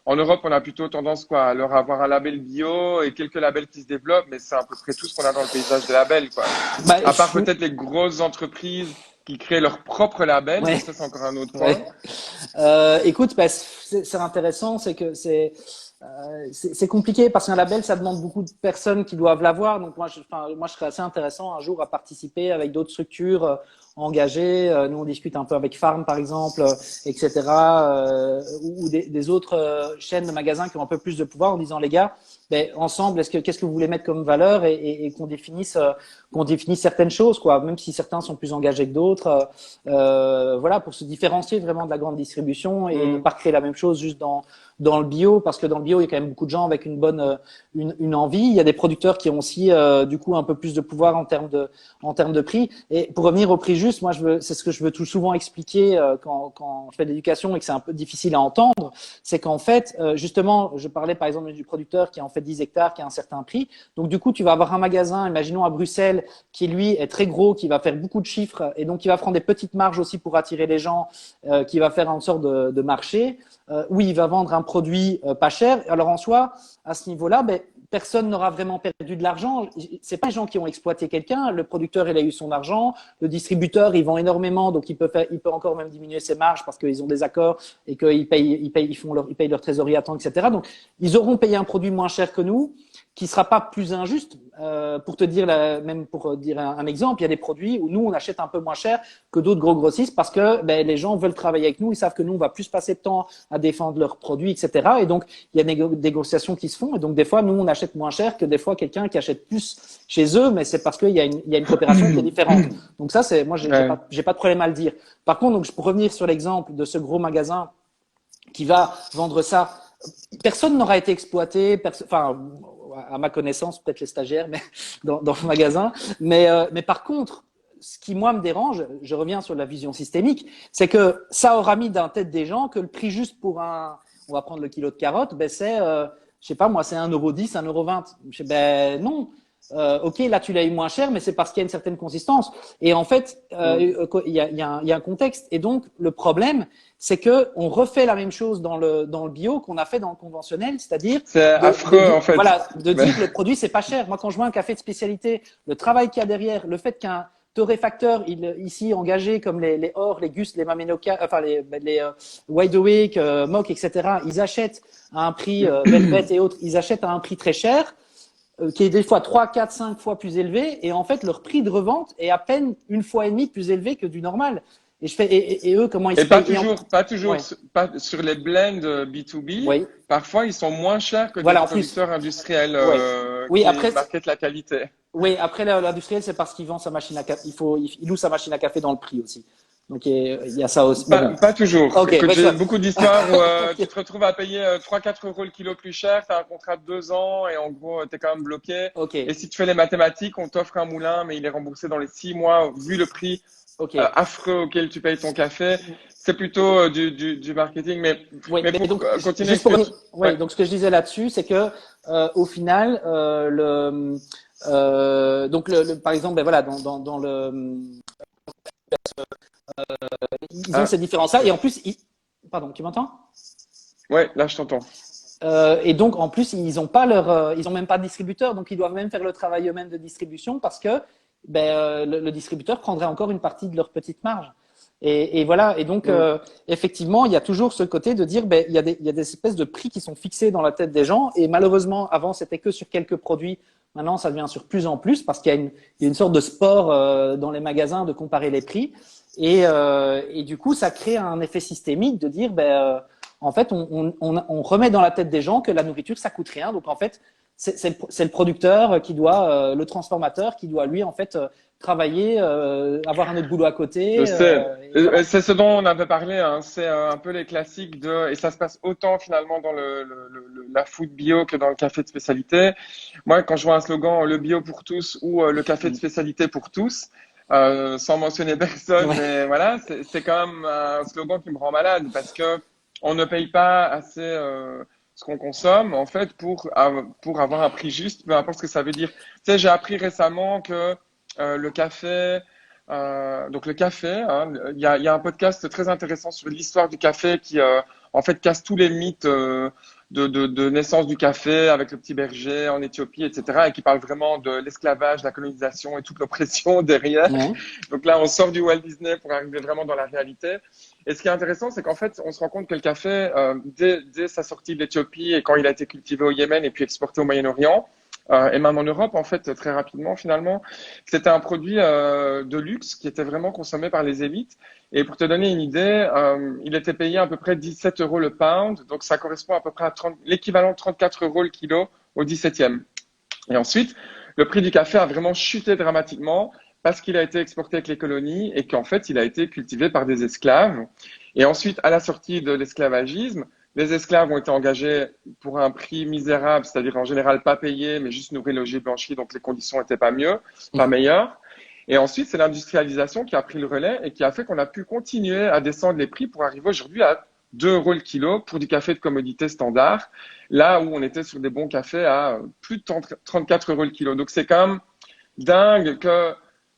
en Europe, on a plutôt tendance quoi, à leur avoir un label bio et quelques labels qui se développent, mais c'est à peu près tout ce qu'on a dans le paysage des labels, quoi. Bah, À part peut-être les grosses entreprises qui créent leur propre label, mais ouais, ça c'est encore un autre point. ouais. Écoute, bah, c'est intéressant, c'est que c'est compliqué parce qu'un label, ça demande beaucoup de personnes qui doivent l'avoir. Donc enfin, moi, je serais assez intéressant un jour à participer avec d'autres structures engagées. Nous, on discute un peu avec Farm, par exemple, etc., ou des autres chaînes de magasins qui ont un peu plus de pouvoir en disant, les gars, ben, ensemble, qu'est-ce que vous voulez mettre comme valeur et qu'on définisse certaines choses, quoi. Même si certains sont plus engagés que d'autres. Voilà, pour se différencier vraiment de la grande distribution et ne Hmm. pas créer la même chose juste dans le bio, parce que dans le bio, il y a quand même beaucoup de gens avec une bonne une envie. Il y a des producteurs qui ont aussi du coup un peu plus de pouvoir en termes de prix. Et pour revenir au prix juste, moi c'est ce que je veux tout souvent expliquer quand je fais de l'éducation et que c'est un peu difficile à entendre, c'est qu'en fait justement, je parlais par exemple du producteur qui a en fait 10 hectares, qui a un certain prix. Donc du coup, tu vas avoir un magasin, imaginons à Bruxelles, qui lui est très gros, qui va faire beaucoup de chiffres et donc qui va prendre des petites marges aussi pour attirer les gens, qui va faire une sorte de marché où il va vendre un produit pas cher. Alors en soi, à ce niveau-là, ben, personne n'aura vraiment perdu de l'argent. C'est pas les gens qui ont exploité quelqu'un. Le producteur, il a eu son argent. Le distributeur, il vend énormément, donc il peut encore même diminuer ses marges parce qu'ils ont des accords et qu'ils payent leur trésorerie à temps, etc. Donc ils auront payé un produit moins cher que nous, qui sera pas plus injuste. Pour te dire, même pour dire un exemple, il y a des produits où nous on achète un peu moins cher que d'autres gros grossistes parce que ben, les gens veulent travailler avec nous, ils savent que nous on va plus passer de temps à défendre leurs produits, etc. Et donc il y a des négociations qui se font et donc des fois nous on achète moins cher que des fois quelqu'un qui achète plus chez eux, mais c'est parce qu'il y a une coopération qui est différente. Donc ça c'est moi Ouais. j'ai pas de problème à le dire. Par contre donc pour revenir sur l'exemple de ce gros magasin qui va vendre ça, personne n'aura été exploité, enfin à ma connaissance, peut-être les stagiaires, mais dans le magasin. Mais par contre, ce qui moi me dérange, je reviens sur la vision systémique, c'est que ça aura mis dans la tête des gens que le prix juste pour on va prendre le kilo de carottes, ben c'est, je sais pas moi, c'est 1,10 €, 1,20 €. Ben non. Ok, là tu l'as eu moins cher, mais c'est parce qu'il y a une certaine consistance. Et en fait, Hmm. il y a un contexte. Et donc le problème, c'est que on refait la même chose dans le bio qu'on a fait dans le conventionnel, c'est-à-dire C'est affreux en fait. voilà, de Mais- dire que le produit c'est pas cher. Moi, quand je vois un café de spécialité, le travail qu'il y a derrière, le fait qu'un torréfacteur ici engagé comme les Or, les Gust, les Mamenoka, enfin les Wide Awake, Mock, etc. Ils achètent à un prix Velvet et autres, ils achètent à un prix très cher qui est des fois 3, 4, 5 fois plus élevé, et en fait, leur prix de revente est à peine une fois et demie plus élevé que du normal. Et eux, comment ils Et se payent pas toujours, Ouais, pas sur les blends B2B. oui. Parfois, ils sont moins chers que des Voilà, en plus. producteurs industriels Ouais. Oui, qui après, marketent la qualité. oui, après l'industriel, c'est parce qu'il vend sa machine à café. Il loue sa machine à café dans le prix aussi. Donc il y a ça aussi. Pas, pas toujours. Ok, Écoute, j'ai ça... beaucoup d'histoires où tu ok. te retrouves à payer 3-4 € le kilo plus cher, tu as un contrat de 2 ans et en gros, tu es quand même bloqué. Ok. Et si tu fais les mathématiques, on t'offre un moulin, mais il est remboursé dans les 6 mois, vu le prix Ok. affreux auquel tu payes ton café. C'est plutôt du marketing, Oui, mais mais pour donc continuer juste ce pour que tu... oui, Ouais, donc ce que je disais là-dessus, c'est que au final, donc par exemple, ben voilà, dans le, ils ont ah, ces différences-là et en plus, pardon, tu m'entends? ouais, là je t'entends. Et donc en plus, ils ont pas leur, ils ont même pas de distributeur, donc ils doivent même faire le travail eux-mêmes de distribution parce que ben, le distributeur prendrait encore une partie de leur petite marge. Et voilà. Et donc, Mm. effectivement, il y a toujours ce côté de dire, ben, il y a des espèces de prix qui sont fixés dans la tête des gens. Et malheureusement, avant, c'était que sur quelques produits. Maintenant, ça devient sur plus en plus parce qu'il y a une sorte de sport dans les magasins de comparer les prix. Et du coup, ça crée un effet systémique de dire, ben, en fait, on remet dans la tête des gens que la nourriture, ça coûte rien. Donc, en fait, c'est le producteur qui doit, le transformateur qui doit, lui, en fait, travailler, avoir un autre boulot à Je côté, sais. et voilà. C'est ce dont on avait parlé, hein. C'est un peu les classiques et ça se passe autant finalement dans la food bio que dans le café de spécialité. Moi, quand je vois un slogan, le bio pour tous ou le café de spécialité pour tous, sans mentionner personne, Ouais. mais voilà, c'est quand même un slogan qui me rend malade parce que on ne paye pas assez ce qu'on consomme en fait pour avoir un prix juste, peu importe ce que ça veut dire. Tu sais, j'ai appris récemment que le café donc le café, hein, il y a un podcast très intéressant sur l'histoire du café qui en fait casse tous les mythes de naissance du café avec le petit berger en Éthiopie, etc. et qui parle vraiment de l'esclavage, de la colonisation et toute l'oppression derrière. Ouais. Donc là, on sort du Walt Disney pour arriver vraiment dans la réalité. Et ce qui est intéressant, c'est qu'en fait, on se rend compte que le café, dès sa sortie de l'Éthiopie et quand il a été cultivé au Yémen et puis exporté au Moyen-Orient, et même en Europe, en fait, très rapidement, finalement, c'était un produit de luxe qui était vraiment consommé par les élites. Et pour te donner une idée, il était payé à peu près 17 € le pound, donc ça correspond à peu près à l'équivalent de 34 € le kilo au 17e. Et ensuite, le prix du café a vraiment chuté dramatiquement parce qu'il a été exporté avec les colonies et qu'en fait, il a été cultivé par des esclaves. Et ensuite, à la sortie de l'esclavagisme, les esclaves ont été engagés pour un prix misérable, c'est-à-dire en général pas payé, mais juste nourri, logé, blanchi, donc les conditions n'étaient pas mieux, pas meilleures. Et ensuite, c'est l'industrialisation qui a pris le relais et qui a fait qu'on a pu continuer à descendre les prix pour arriver aujourd'hui à 2 € le kilo pour du café de commodité standard, là où on était sur des bons cafés à plus de 34 € le kilo. Donc c'est quand même dingue que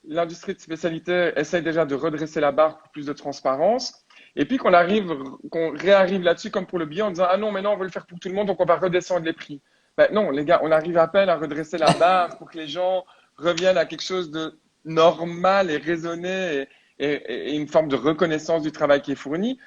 l'industrie de spécialité essaye déjà de redresser la barre pour plus de transparence. Et puis qu'on réarrive là-dessus comme pour le bio en disant ah non, mais non, on veut le faire pour tout le monde, donc on va redescendre les prix. Ben non, les gars, on arrive à peine à redresser la barre pour que les gens reviennent à quelque chose de normal et raisonné et une forme de reconnaissance du travail qui est fourni.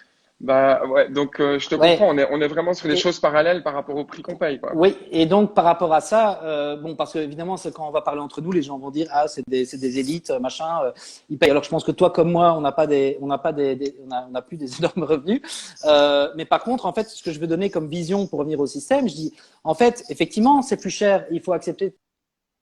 Bah ouais, donc je te comprends, Ouais. on est vraiment sur des Et, choses parallèles par rapport au prix qu'on paye, quoi. oui, et donc par rapport à ça, bon, parce que évidemment, c'est quand on va parler entre nous, les gens vont dire ah c'est des élites, machin, ils payent. Alors je pense que toi comme moi, on n'a pas on a plus des énormes revenus, mais par contre, en fait, ce que je veux donner comme vision pour revenir au système, je dis en fait, effectivement, c'est plus cher, il faut accepter de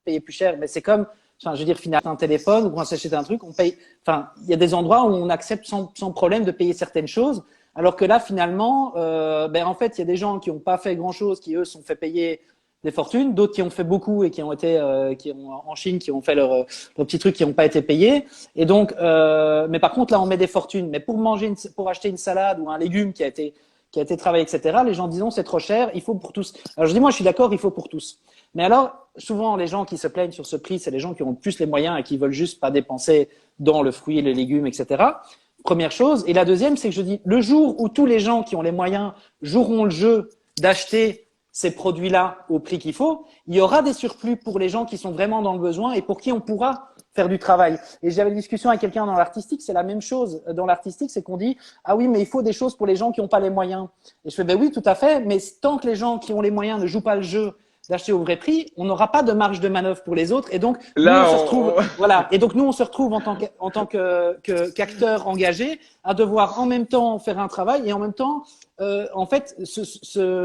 payer plus cher, mais c'est comme, enfin, je veux dire, finalement, un téléphone ou quand on s'achète un truc, on paye. Enfin, il y a des endroits où on accepte sans problème de payer certaines choses. Alors que là, finalement, ben en fait, il y a des gens qui n'ont pas fait grand-chose, qui eux sont fait payer des fortunes, d'autres qui ont fait beaucoup et qui ont été, qui ont en Chine, qui ont fait leur petit truc, qui n'ont pas été payés. Et donc, mais par contre, là, on met des fortunes. Mais pour acheter une salade ou un légume qui a été travaillé, etc. Les gens disent non, c'est trop cher, il faut pour tous. Alors je dis moi, je suis d'accord, il faut pour tous. Mais alors, souvent, les gens qui se plaignent sur ce prix, c'est les gens qui ont plus les moyens et qui veulent juste pas dépenser dans le fruit, les légumes, etc. Première chose. Et la deuxième, c'est que je dis, le jour où tous les gens qui ont les moyens joueront le jeu d'acheter ces produits-là au prix qu'il faut, il y aura des surplus pour les gens qui sont vraiment dans le besoin et pour qui on pourra faire du travail. Et j'avais une discussion avec quelqu'un dans l'artistique, c'est la même chose. Dans l'artistique, c'est qu'on dit, ah oui, mais il faut des choses pour les gens qui n'ont pas les moyens. Et je fais, ben oui, tout à fait, mais tant que les gens qui ont les moyens ne jouent pas le jeu d'acheter au vrai prix, on n'aura pas de marge de manœuvre pour les autres. Et donc, nous, on Là, se retrouve, voilà. Et donc, nous, on se retrouve en tant qu'acteur engagé à devoir en même temps faire un travail et en même temps, en fait,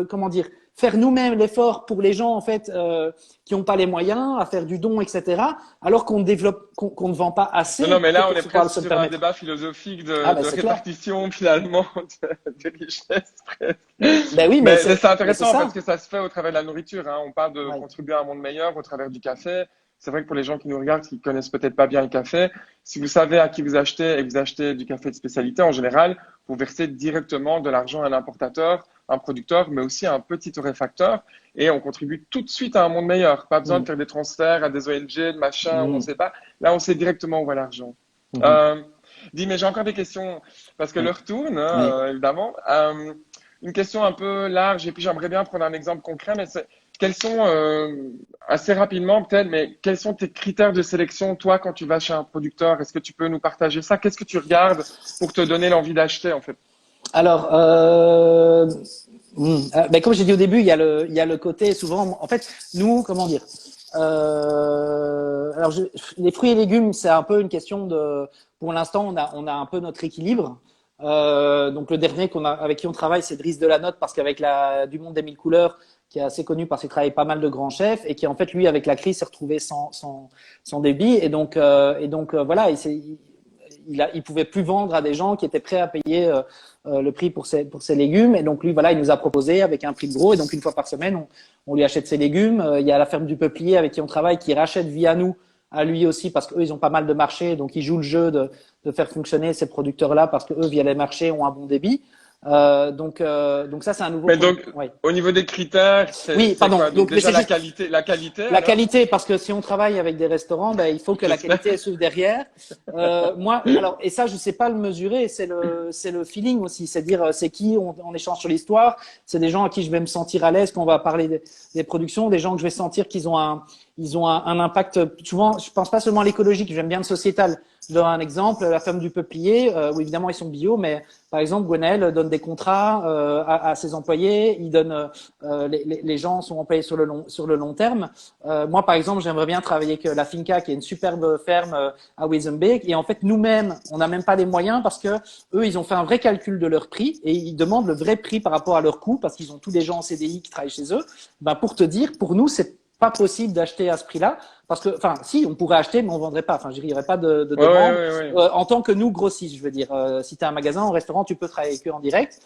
comment dire, faire nous-mêmes l'effort pour les gens en fait qui n'ont pas les moyens à faire du don, etc. Alors qu'on ne développe, qu'on ne vend pas assez. Non, mais là, on pour est pouvoir presque se le sur un permettre. débat philosophique Ah ben de c'est clair. répartition, finalement, de richesse, presque. Ben oui, Mais c'est mais c'est intéressant ça. parce que ça se fait au travers de la nourriture, hein. On parle de Ouais. contribuer à un monde meilleur au travers du café. C'est vrai que pour les gens qui nous regardent, qui connaissent peut-être pas bien le café, si vous savez à qui vous achetez et que vous achetez du café de spécialité, en général, vous versez directement de l'argent à l'importateur, un producteur, mais aussi à un petit torréfacteur, et on contribue tout de suite à un monde meilleur. Pas besoin de Mm. faire des transferts à des ONG, de machin, où on Mm. sait pas. Là, on sait directement où va l'argent. Mhm. Euh, Dis, mais j'ai encore des questions parce que Oui. l'heure tourne, Oui. hein, évidemment. Une question un peu large, et puis j'aimerais bien prendre un exemple concret, mais quels sont, assez rapidement peut-être, mais quels sont tes critères de sélection, toi, quand tu vas chez un producteur? Est-ce que tu peux nous partager ça? Qu'est-ce que tu regardes pour te donner l'envie d'acheter, en fait? Alors, ben comme j'ai dit au début, il y a le côté souvent. En fait, nous, comment dire alors, les fruits et légumes, c'est un peu une question de. Pour l'instant, on a un peu notre équilibre. Donc le dernier avec qui on travaille, c'est Driss Delanotte, parce qu'avec du Monde des Mille Couleurs, qui est assez connu parce qu'il travaille pas mal de grands chefs et qui en fait lui avec la crise s'est retrouvé sans débit et donc voilà, il pouvait plus vendre à des gens qui étaient prêts à payer le prix pour ses légumes. Et donc lui, voilà, il nous a proposé avec un prix de gros. Et donc une fois par semaine, on lui achète ses légumes. Il y a la ferme du Peuplier avec qui on travaille qui rachète via nous à lui aussi parce qu'eux, ils ont pas mal de marchés. Donc ils jouent le jeu de faire fonctionner ces producteurs-là parce qu'eux, via les marchés, ont un bon débit. Donc ça, c'est un nouveau Mais produit. donc, Ouais. au niveau des critères, Oui, c'est pardon. quoi? Donc Donc, mais déjà c'est juste la qualité la alors? qualité, parce que si on travaille avec des restaurants, ben, il faut que la J'espère. qualité elle suive derrière. Moi, alors, et ça, je sais pas le mesurer, c'est le feeling aussi, c'est dire c'est qui, on échange sur l'histoire, c'est des gens à qui je vais me sentir à l'aise quand on va parler des productions, des gens que je vais sentir qu'ils ont un impact. Souvent, je pense pas seulement à l'écologique, j'aime bien le sociétal. Je donne un exemple, la ferme du Peuplier, où évidemment ils sont bio, mais par exemple, Gwenaël donne des contrats à ses employés, il donne les gens sont employés sur le long terme. Moi, par exemple, j'aimerais bien travailler avec la Finca, qui est une superbe ferme à Wezenbeek. Et en fait, nous-mêmes, on n'a même pas les moyens parce que eux, ils ont fait un vrai calcul de leur prix et ils demandent le vrai prix par rapport à leur coût parce qu'ils ont tous des gens en CDI qui travaillent chez eux. Ben, pour te dire, pour nous, c'est pas possible d'acheter à ce prix-là parce que, enfin, si, on pourrait acheter, mais on vendrait pas. Enfin, je dirais, il n'y aurait pas de Ouais, ouais, demande. ouais, ouais. En tant que nous grossistes, je veux dire, si tu as un magasin, un restaurant, tu peux travailler avec eux en direct.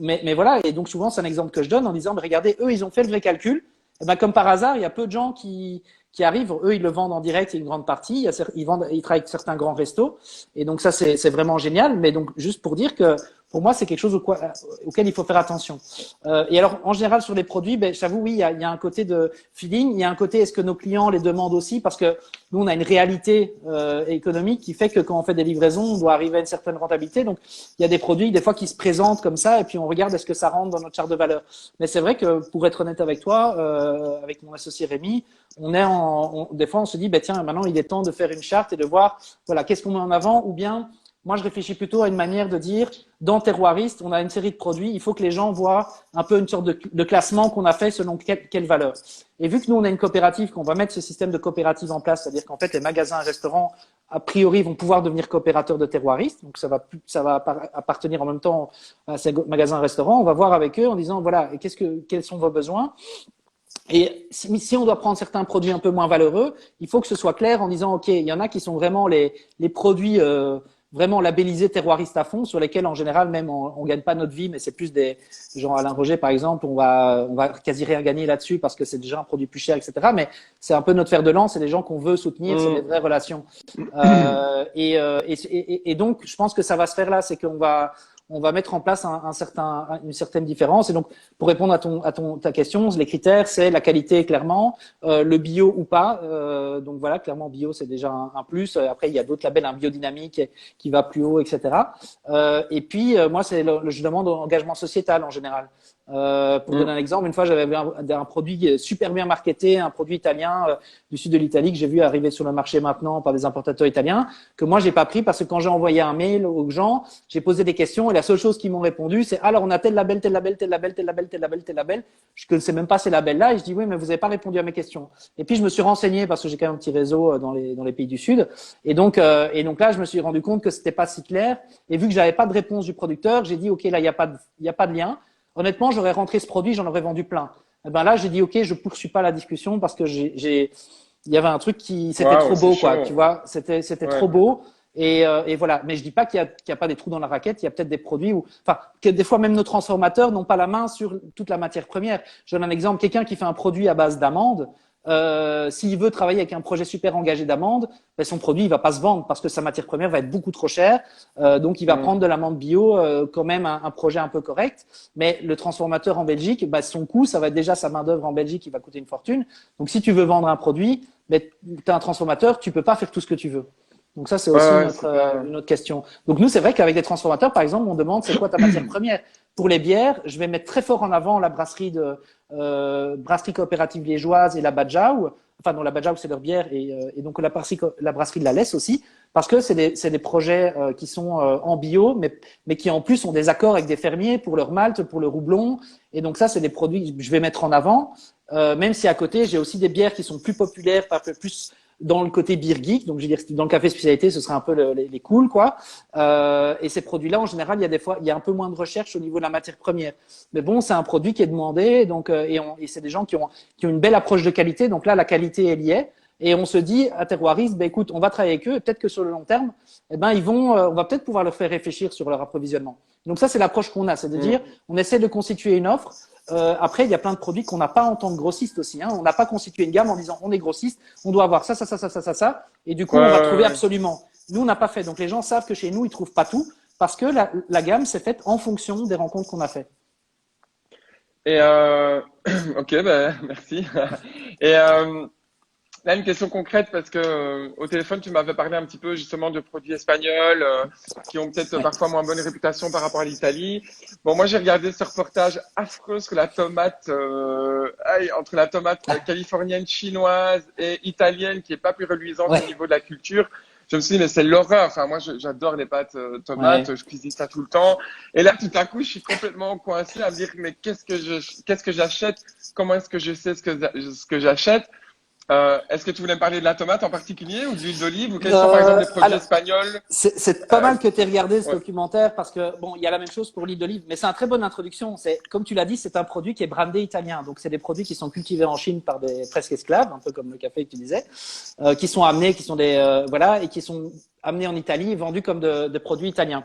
Mais voilà, et donc souvent c'est un exemple que je donne en disant, mais regardez, eux ils ont fait le vrai calcul. Et ben comme par hasard, il y a peu de gens qui arrivent. Eux ils le vendent en direct, c'est une grande partie. Ils travaillent avec certains grands restos, et donc ça c'est vraiment génial. Mais donc juste pour dire que pour moi c'est quelque chose auquel il faut faire attention. Et alors en général sur les produits, ben j'avoue oui, il y a un côté de feeling, il y a un côté est-ce que nos clients les demandent aussi parce que nous on a une réalité économique qui fait que quand on fait des livraisons, on doit arriver à une certaine rentabilité. Donc il y a des produits des fois qui se présentent comme ça et puis on regarde est-ce que ça rentre dans notre charte de valeur. Mais c'est vrai que pour être honnête avec toi, avec mon associé Rémi, des fois on se dit bah tiens maintenant il est temps de faire une charte et de voir voilà qu'est-ce qu'on met en avant ou bien moi je réfléchis plutôt à une manière de dire dans Terroiriste on a une série de produits, il faut que les gens voient un peu une sorte de classement qu'on a fait selon quelle valeur. Et vu que nous on a une coopérative, qu'on va mettre ce système de coopérative en place, c'est-à-dire qu'en fait les magasins et restaurants a priori vont pouvoir devenir coopérateurs de Terroiriste, donc ça va appartenir en même temps à ces magasins et restaurants. On va voir avec eux en disant voilà quels sont vos besoins. Et si on doit prendre certains produits un peu moins valeureux, il faut que ce soit clair en disant ok, il y en a qui sont vraiment les produits vraiment labellisés terroiristes à fond, sur lesquels en général même on gagne pas notre vie, mais c'est plus des genre Alain Roger par exemple, on va quasi rien gagner là-dessus parce que c'est déjà un produit plus cher, etc. Mais c'est un peu notre fer de lance, c'est des gens qu'on veut soutenir, c'est des vraies relations. Et donc je pense que ça va se faire là, c'est qu'on va mettre en place une certaine différence. Et donc, pour répondre à ta question, les critères, c'est la qualité, clairement, le bio ou pas. Donc voilà, clairement, bio, c'est déjà un plus. Après, il y a d'autres labels, un biodynamique qui va plus haut, etc. Et puis, moi, je demande engagement sociétal en général. Pour donner un exemple, une fois, j'avais un produit super bien marketé, un produit italien du sud de l'Italie que j'ai vu arriver sur le marché maintenant par des importateurs italiens, que moi, j'ai pas pris parce que quand j'ai envoyé un mail aux gens, j'ai posé des questions et la seule chose qu'ils m'ont répondu, c'est alors on a tel label, tel label, tel label, tel label, tel label, tel label. Je ne connaissais même pas ces labels-là et je dis oui, mais vous n'avez pas répondu à mes questions. Et puis je me suis renseigné parce que j'ai quand même un petit réseau dans les pays du sud. Et donc là, je me suis rendu compte que c'était pas si clair. Et vu que j'avais pas de réponse du producteur, j'ai dit ok, là il y a pas de lien. honnêtement, j'aurais rentré ce produit, j'en aurais vendu plein. Et ben là, j'ai dit, OK, je poursuis pas la discussion parce que il y avait un truc c'était Waouh, trop c'est beau, quoi. chaud. Tu vois, c'était Ouais. trop beau. Et voilà. Mais je dis pas qu'il y a pas des trous dans la raquette. Il y a peut-être des produits où, enfin, que des fois même nos transformateurs n'ont pas la main sur toute la matière première. Je donne un exemple. Quelqu'un qui fait un produit à base d'amandes, s'il veut travailler avec un projet super engagé d'amandes, ben son produit il va pas se vendre parce que sa matière première va être beaucoup trop chère. Donc il va Mm. prendre de l'amande bio, quand même un projet un peu correct. Mais le transformateur en Belgique, ben, son coût, ça va être déjà sa main d'œuvre en Belgique qui va coûter une fortune. Donc si tu veux vendre un produit, ben, tu as un transformateur, tu peux pas faire tout ce que tu veux. Donc ça, c'est Ouais, aussi ouais, c'est clair. une autre question. Donc nous, c'est vrai qu'avec des transformateurs, par exemple, on demande c'est quoi ta matière première. Pour les bières, je vais mettre très fort en avant la brasserie coopérative liégeoise et la Bajau. Enfin, non, la Bajau, c'est leur bière et donc la brasserie de la Lesse aussi, parce que c'est des projets qui sont en bio, mais qui en plus ont des accords avec des fermiers pour leur malt, pour le houblon. Et donc ça, c'est des produits que je vais mettre en avant, même si à côté, j'ai aussi des bières qui sont plus populaires, un peu plus dans le côté beer geek, donc je veux dire dans le café spécialité, ce serait un peu les cools, quoi. Et ces produits-là, en général, il y a un peu moins de recherche au niveau de la matière première. Mais bon, c'est un produit qui est demandé, donc et c'est des gens qui ont une belle approche de qualité. Donc là, la qualité, elle y est. Et on se dit à Terroiriste, ben écoute, on va travailler avec eux. Et peut-être que sur le long terme, eh ben on va peut-être pouvoir leur faire réfléchir sur leur approvisionnement. Donc ça, c'est l'approche qu'on a, c'est de dire, Mm. on essaie de constituer une offre. Après, il y a plein de produits qu'on n'a pas en tant que grossiste aussi. Hein. On n'a pas constitué une gamme en disant on est grossiste, on doit avoir ça, ça, ça, ça, ça, ça, ça. Et du coup, Ouais, on va ouais, trouver ouais. absolument. Nous, on n'a pas fait. Donc les gens savent que chez nous, ils trouvent pas tout parce que la gamme s'est faite en fonction des rencontres qu'on a fait. Et ok, bah, merci. Et là, une question concrète parce que au téléphone, tu m'avais parlé un petit peu justement de produits espagnols qui ont peut-être Ouais. parfois moins bonne réputation par rapport à l'Italie. Bon, moi, j'ai regardé ce reportage affreux sur la tomate, entre la tomate californienne, chinoise et italienne qui est pas plus reluisante au Ouais. niveau de la culture. Je me suis dit, mais c'est l'horreur. Enfin, moi, j'adore les pâtes Ouais. tomates, je cuisine ça tout le temps. Et là, tout à coup, je suis complètement coincé à me dire, mais qu'est-ce que j'achète? Comment est-ce que je sais ce que j'achète? Est-ce que tu voulais me parler de la tomate en particulier ou de l'huile d'olive ou quels sont par exemple les produits Alors, espagnols? c'est pas mal que tu aies regardé ce Ouais. documentaire parce que bon, il y a la même chose pour l'huile d'olive, mais c'est une très bonne introduction. C'est comme tu l'as dit, c'est un produit qui est brandé italien, donc c'est des produits qui sont cultivés en Chine par des presque esclaves, un peu comme le café que tu disais, qui sont amenés, qui sont des voilà, et qui sont amenés en Italie et vendus comme de produits italiens.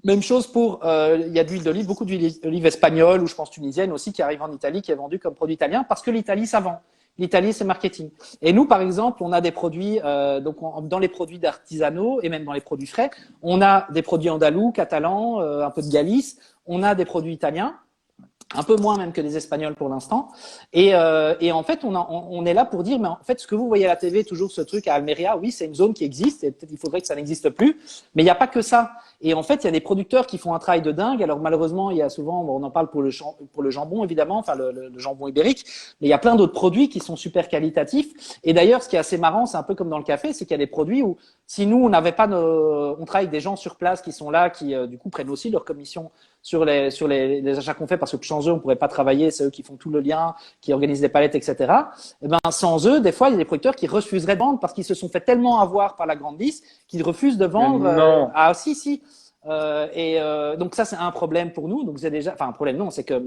Même chose pour, il y a de l'huile d'olive, beaucoup d'huile d'olive espagnole ou je pense tunisienne aussi qui arrive en Italie, qui est vendue comme produit italien parce que l'Italie ça vend. L'Italie c'est marketing. Et nous par exemple, on a des produits dans les produits d'artisanaux et même dans les produits frais, on a des produits andalous, catalans, un peu de Galice, on a des produits italiens un peu moins même que des Espagnols pour l'instant. Et en fait, on est là pour dire, mais en fait, ce que vous voyez à la TV, toujours ce truc à Almeria, oui, c'est une zone qui existe, et peut-être il faudrait que ça n'existe plus, mais il n'y a pas que ça. Et en fait, il y a des producteurs qui font un travail de dingue. Alors malheureusement, il y a souvent, on en parle pour le jambon évidemment, enfin le jambon ibérique, mais il y a plein d'autres produits qui sont super qualitatifs. Et d'ailleurs, ce qui est assez marrant, c'est un peu comme dans le café, c'est qu'il y a des produits où si nous on n'avait pas on travaille avec des gens sur place qui sont là, qui du coup prennent aussi leur commission sur les achats qu'on fait parce que sans eux on pourrait pas travailler, c'est eux qui font tout le lien, qui organisent les palettes, etc. Et ben sans eux, des fois il y a des producteurs qui refuseraient de vendre parce qu'ils se sont fait tellement avoir par la grande liste qu'ils refusent de Mais vendre. non. Ah si si. Donc ça c'est un problème pour nous. Donc c'est déjà, enfin un problème non, c'est que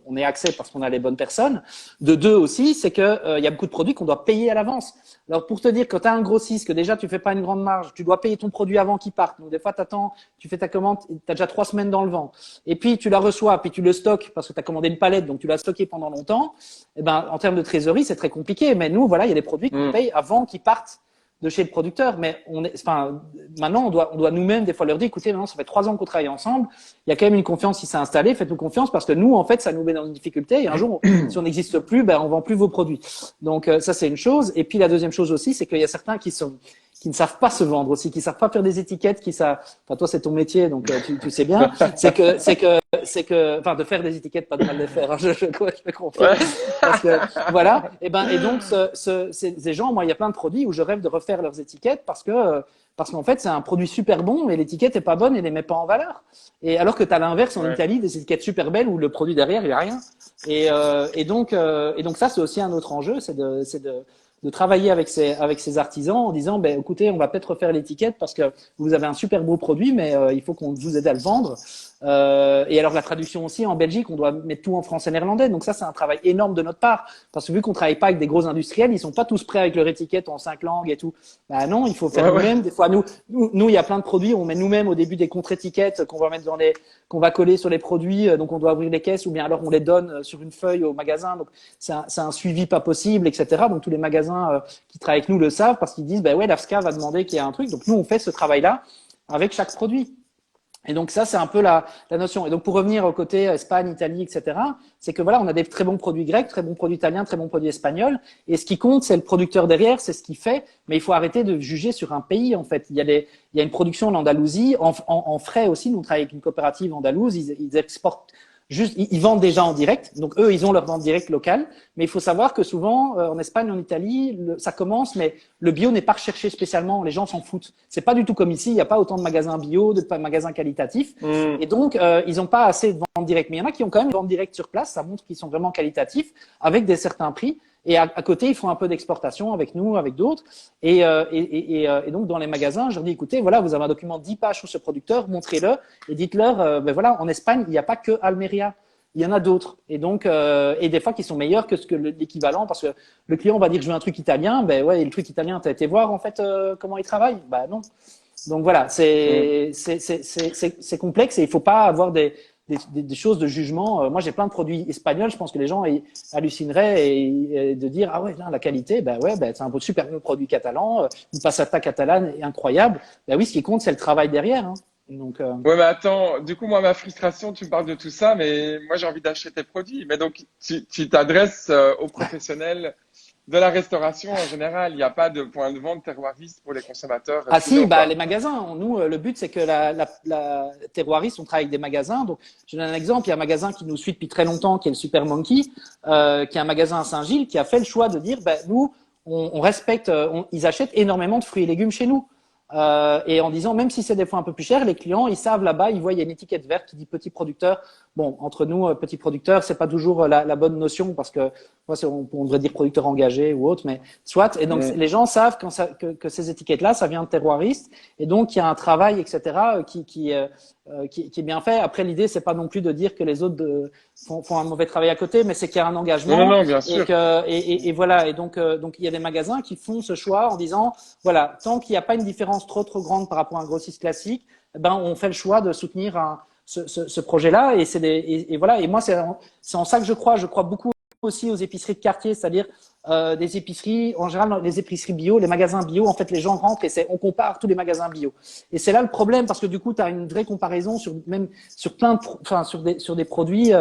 on est accès parce qu'on a les bonnes personnes. De deux aussi, c'est que il y a beaucoup de produits qu'on doit payer à l'avance. Alors pour te dire que tu as un grossiste, que déjà tu fais pas une grande marge, tu dois payer ton produit avant qu'il parte. Donc des fois t'attends, tu fais ta commande, tu as déjà 3 semaines dans le vent. Et puis tu la reçois, puis tu le stockes parce que tu as commandé une palette, donc tu l'as stocké pendant longtemps. Et ben en termes de trésorerie, c'est très compliqué. Mais nous, voilà, il y a des produits qu'on Mm. paye avant qu'ils partent de chez le producteur. Mais maintenant, on doit nous-mêmes des fois leur dire, écoutez, maintenant ça fait 3 ans qu'on travaille ensemble. Il y a quand même une confiance qui s'est installée. Faites-nous confiance parce que nous, en fait, ça nous met dans une difficulté. Et un jour, si on n'existe plus, ben on vend plus vos produits. Donc ça c'est une chose. Et puis la deuxième chose aussi, c'est qu'il y a certains qui ne savent pas se vendre aussi, qui savent pas faire des étiquettes, qui savent. Enfin, toi, c'est ton métier, donc tu sais bien. Enfin, de faire des étiquettes, pas de mal les faire. Hein, je confirme. Ouais. Parce que voilà. Et donc, ces gens, moi, il y a plein de produits où je rêve de refaire leurs étiquettes parce qu'en fait, c'est un produit super bon, mais l'étiquette est pas bonne et les met pas en valeur. Et alors que tu as l'inverse en Ouais. Italie, des étiquettes super belles où le produit derrière, il y a rien. Et donc ça, c'est aussi un autre enjeu, c'est de travailler avec ces artisans en disant, ben, écoutez, on va peut-être refaire l'étiquette parce que vous avez un super beau produit, mais il faut qu'on vous aide à le vendre. Et alors la traduction aussi en Belgique, on doit mettre tout en français néerlandais. Donc ça, c'est un travail énorme de notre part parce que vu qu'on travaille pas avec des gros industriels, ils sont pas tous prêts avec leur étiquette en 5 langues et tout. Bah non, il faut faire nous-mêmes. Des fois, nous, il y a plein de produits, on met nous-mêmes au début des contre-étiquettes qu'on va mettre qu'on va coller sur les produits. Donc on doit ouvrir les caisses ou bien alors on les donne sur une feuille au magasin. Donc c'est un suivi pas possible, etc. Donc tous les magasins qui travaillent avec nous le savent parce qu'ils disent, bah ouais, l'AFSCA va demander qu'il y ait un truc. Donc nous, on fait ce travail-là avec chaque produit. Et donc ça, c'est un peu la notion. Et donc pour revenir au côté Espagne, Italie, etc., c'est que voilà, on a des très bons produits grecs, très bons produits italiens, très bons produits espagnols. Et ce qui compte, c'est le producteur derrière, c'est ce qu'il fait. Mais il faut arrêter de juger sur un pays. En fait, il y a une production en Andalousie, en frais aussi. Nous on travaille avec une coopérative andalouse. Ils exportent juste, ils vendent déjà en direct. Donc eux, ils ont leur vente directe locale. Mais il faut savoir que souvent, en Espagne, en Italie, ça commence, mais le bio n'est pas recherché spécialement. Les gens s'en foutent. C'est pas du tout comme ici. Il n'y a pas autant de magasins bio, de magasins qualitatifs. Et donc, ils n'ont pas assez de vente directe. Mais il y en a qui ont quand même une vente directe sur place. Ça montre qu'ils sont vraiment qualitatifs avec des certains prix. Et à côté, ils font un peu d'exportation avec nous, avec d'autres. Et donc, dans les magasins, je leur dis, écoutez, voilà, vous avez un document de 10 pages sur ce producteur, montrez-le et dites-leur, ben voilà, en Espagne, il n'y a pas que Almeria. Il y en a d'autres. Et donc, et des fois qui sont meilleurs que l'équivalent parce que le client va dire, je veux un truc italien. Ben ouais, et le truc italien, t'as été voir, en fait, comment il travaille? Ben non. Donc voilà, c'est complexe et il faut pas avoir des choses de jugement. Moi, j'ai plein de produits espagnols. Je pense que les gens hallucineraient et de dire ah ouais, là, la qualité, ben ouais, ben c'est un super bon produit catalan. Une passata catalane est incroyable. Ben oui, ce qui compte, c'est le travail derrière. Hein. Donc, Ouais, mais attends, du coup, moi, ma frustration, tu me parles de tout ça, mais moi, j'ai envie d'acheter tes produits. Mais donc, tu t'adresses aux professionnels de la restauration en général. Il n'y a pas de point de vente terroiriste pour les consommateurs Ah si, finaux, bah quoi. les magasins. Nous, le but c'est que la terroiriste, on travaille avec des magasins. Donc, je donne un exemple. Il y a un magasin qui nous suit depuis très longtemps, qui est le Super Monkey, qui est un magasin à Saint-Gilles, qui a fait le choix de dire, bah, nous, on respecte, ils achètent énormément de fruits et légumes chez nous. Et en disant, même si c'est des fois un peu plus cher, les clients, ils savent là-bas, ils voient, il y a une étiquette verte qui dit petit producteur. Bon, entre nous, petit producteur, c'est pas toujours la bonne notion parce que moi, on devrait dire producteur engagé ou autre, mais soit. Et donc, les gens savent que ces étiquettes-là, ça vient de terroiriste. Et donc, il y a un travail, etc., qui est bien fait. Après, l'idée, c'est pas non plus de dire que les autres font un mauvais travail à côté, mais c'est qu'il y a un engagement. Non, non, non, bien sûr. Et voilà. Et donc, il y a des magasins qui font ce choix en disant, voilà, tant qu'il n'y a pas une différence trop grande par rapport à un grossiste classique, ben, on fait le choix de soutenir ce projet-là. Et voilà. Et moi, c'est en ça que je crois. Je crois beaucoup aussi aux épiceries de quartier, c'est-à-dire des épiceries, en général, les épiceries bio, les magasins bio, en fait, les gens rentrent et on compare tous les magasins bio. Et c'est là le problème parce que du coup, tu as une vraie comparaison même sur plein sur des produits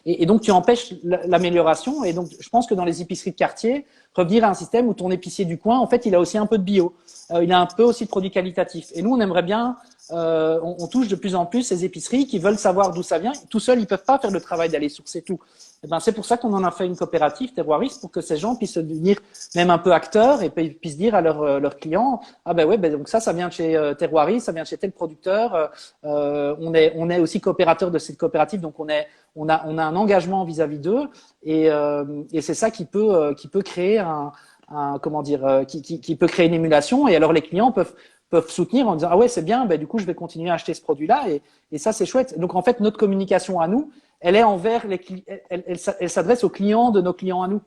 et donc tu empêches l'amélioration. Et donc, je pense que dans les épiceries de quartier, revenir à un système où ton épicier du coin, en fait, il a aussi un peu de bio, il a un peu aussi de produits qualitatifs. Et nous, on aimerait bien, on touche de plus en plus ces épiceries qui veulent savoir d'où ça vient. Tout seuls, ils peuvent pas faire le travail d'aller sourcer tout. Et ben, c'est pour ça qu'on en a fait une coopérative terroiriste pour que ces gens puissent devenir même un peu acteurs et puissent dire à leurs clients, ah ben ouais, ben donc ça vient de chez terroiriste, ça vient de chez tel producteur. On est aussi coopérateur de cette coopérative, donc on a un engagement vis-à-vis d'eux et c'est ça qui peut créer qui peut créer une émulation et alors les clients peuvent soutenir en disant ah ouais c'est bien, ben du coup je vais continuer à acheter ce produit-là et ça c'est chouette. Donc en fait notre communication à nous, elle est envers elle s'adresse aux clients de nos clients à nous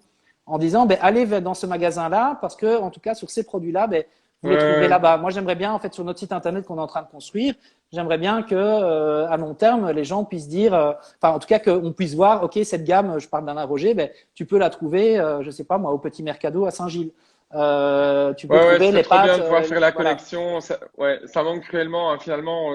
en disant ben allez dans ce magasin-là parce que en tout cas sur ces produits-là ben vous les trouverez là-bas. Moi j'aimerais bien en fait sur notre site internet qu'on est en train de construire, j'aimerais bien que à long terme les gens puissent dire enfin en tout cas qu'on puisse voir OK cette gamme, je parle d'Alain Roger, ben tu peux la trouver je sais pas moi au Petit Mercado à Saint-Gilles. Tu peux trouver les pâtes. C'est trop bien de pouvoir faire la voilà. connexion. Ça manque cruellement, hein, finalement.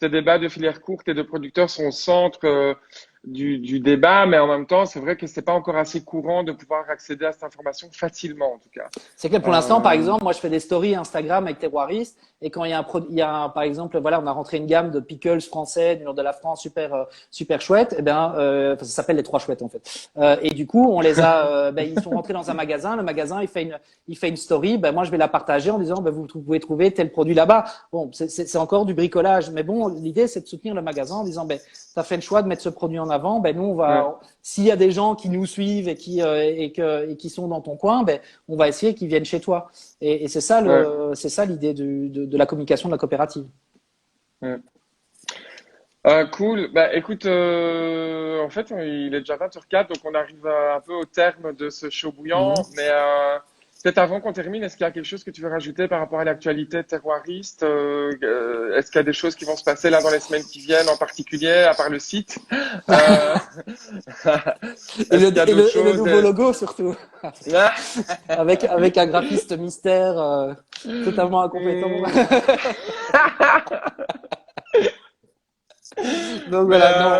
Ces débats de filières courtes et de producteurs sont au centre du débat, mais en même temps, c'est vrai que c'est pas encore assez courant de pouvoir accéder à cette information facilement, en tout cas. C'est que pour l'instant, par exemple, moi, je fais des stories Instagram avec Terroiriste et quand il y a par exemple, voilà, on a rentré une gamme de pickles français du nord de la France, super chouette. Eh bien, ça s'appelle les trois chouettes en fait. Et du coup, on les a, ils sont rentrés dans un magasin. Le magasin, il fait une story. Ben moi, je vais la partager en disant, vous pouvez trouver tel produit là-bas. Bon, c'est encore du bricolage, mais bon, l'idée c'est de soutenir le magasin en disant, t'as fait le choix de mettre ce produit en avant, ben nous on Ouais. va, s'il y a des gens qui nous suivent et qui sont dans ton coin, ben on va essayer qu'ils viennent chez toi. Et c'est ça Ouais. c'est ça l'idée de la communication de la coopérative. Ouais. Cool. Bah, écoute, en fait, il est déjà 20h04, donc on arrive un peu au terme de ce show bouillant. Mhm. Mais peut-être avant qu'on termine, est-ce qu'il y a quelque chose que tu veux rajouter par rapport à l'actualité terroiriste? Est-ce qu'il y a des choses qui vont se passer là dans les semaines qui viennent, en particulier, à part le site? Euh, Et Est-ce qu'il y a d'autres et le choses? nouveau logo surtout, avec un graphiste mystère totalement incompétent. Hmm. Donc Mais voilà, non.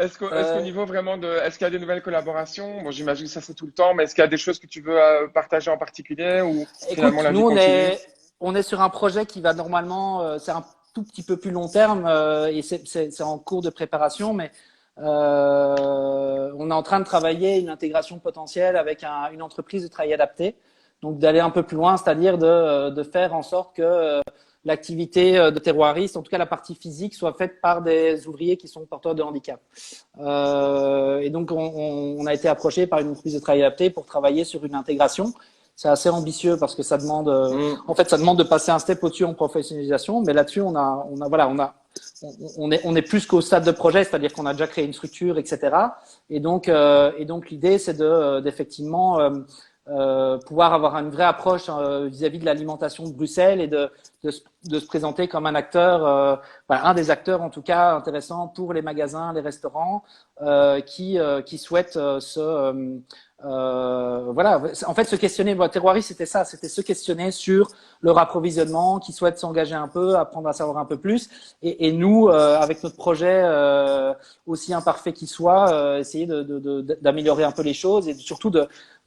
est-ce qu'au Euh, niveau vraiment est-ce qu'il y a des nouvelles collaborations? Bon, j'imagine que ça c'est tout le temps, mais est-ce qu'il y a des choses que tu veux partager en particulier ou finalement Écoute, la nous vie continue? on est sur un projet qui va normalement, c'est un tout petit peu plus long terme et c'est en cours de préparation, mais on est en train de travailler une intégration potentielle avec une entreprise de travail adapté, donc d'aller un peu plus loin, c'est-à-dire de faire en sorte que l'activité de terroiriste, en tout cas la partie physique, soit faite par des ouvriers qui sont porteurs de handicap. Et donc on a été approché par une entreprise de travail adapté pour travailler sur une intégration. C'est assez ambitieux parce que ça demande, Hmm. en fait, ça demande de passer un step au-dessus en professionnalisation. Mais là-dessus, on est plus qu'au stade de projet, c'est-à-dire qu'on a déjà créé une structure, etc. Et donc l'idée, c'est d'effectivement pouvoir avoir une vraie approche vis-à-vis de l'alimentation de Bruxelles et de se présenter comme un acteur, voilà, un des acteurs en tout cas intéressant pour les magasins, les restaurants qui souhaitent voilà, en fait, se questionner. Bon, Terroiris, c'était ça, c'était se questionner sur leur approvisionnement, qui souhaitent s'engager un peu, apprendre à savoir un peu plus. Et nous, avec notre projet, aussi imparfait qu'il soit, essayer d'améliorer un peu les choses et surtout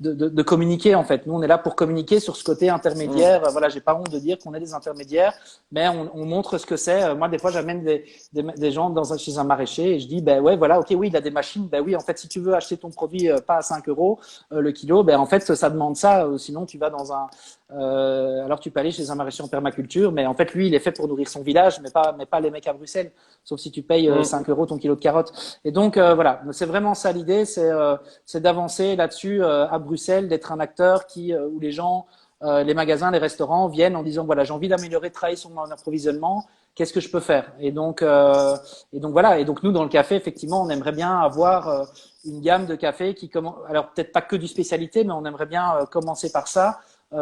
de communiquer. En fait, nous, on est là pour communiquer sur ce côté Hmm. intermédiaire. Voilà, j'ai pas honte de dire qu'on est des intermédiaires, mais on montre ce que c'est. Moi, des fois, j'amène des gens chez un maraîcher et je dis, ben ouais, voilà, ok, oui, il a des machines. Ben oui, en fait, si tu veux acheter ton produit pas à 5 euros le kilo, ben en fait ça demande ça. Sinon tu vas dans un, alors tu peux aller chez un maraîcher en permaculture, mais en fait lui il est fait pour nourrir son village, mais pas les mecs à Bruxelles. Sauf si tu payes Hmm. 5 euros ton kilo de carottes. Et donc voilà, c'est vraiment ça l'idée, c'est d'avancer là-dessus à Bruxelles, d'être un acteur où les gens les magasins, les restaurants viennent en disant voilà, j'ai envie d'améliorer, de travailler sur mon approvisionnement. Qu'est-ce que je peux faire? Et donc voilà. Et donc nous dans le café, effectivement, on aimerait bien avoir une gamme de café qui commence. Alors peut-être pas que du spécialité, mais on aimerait bien commencer par ça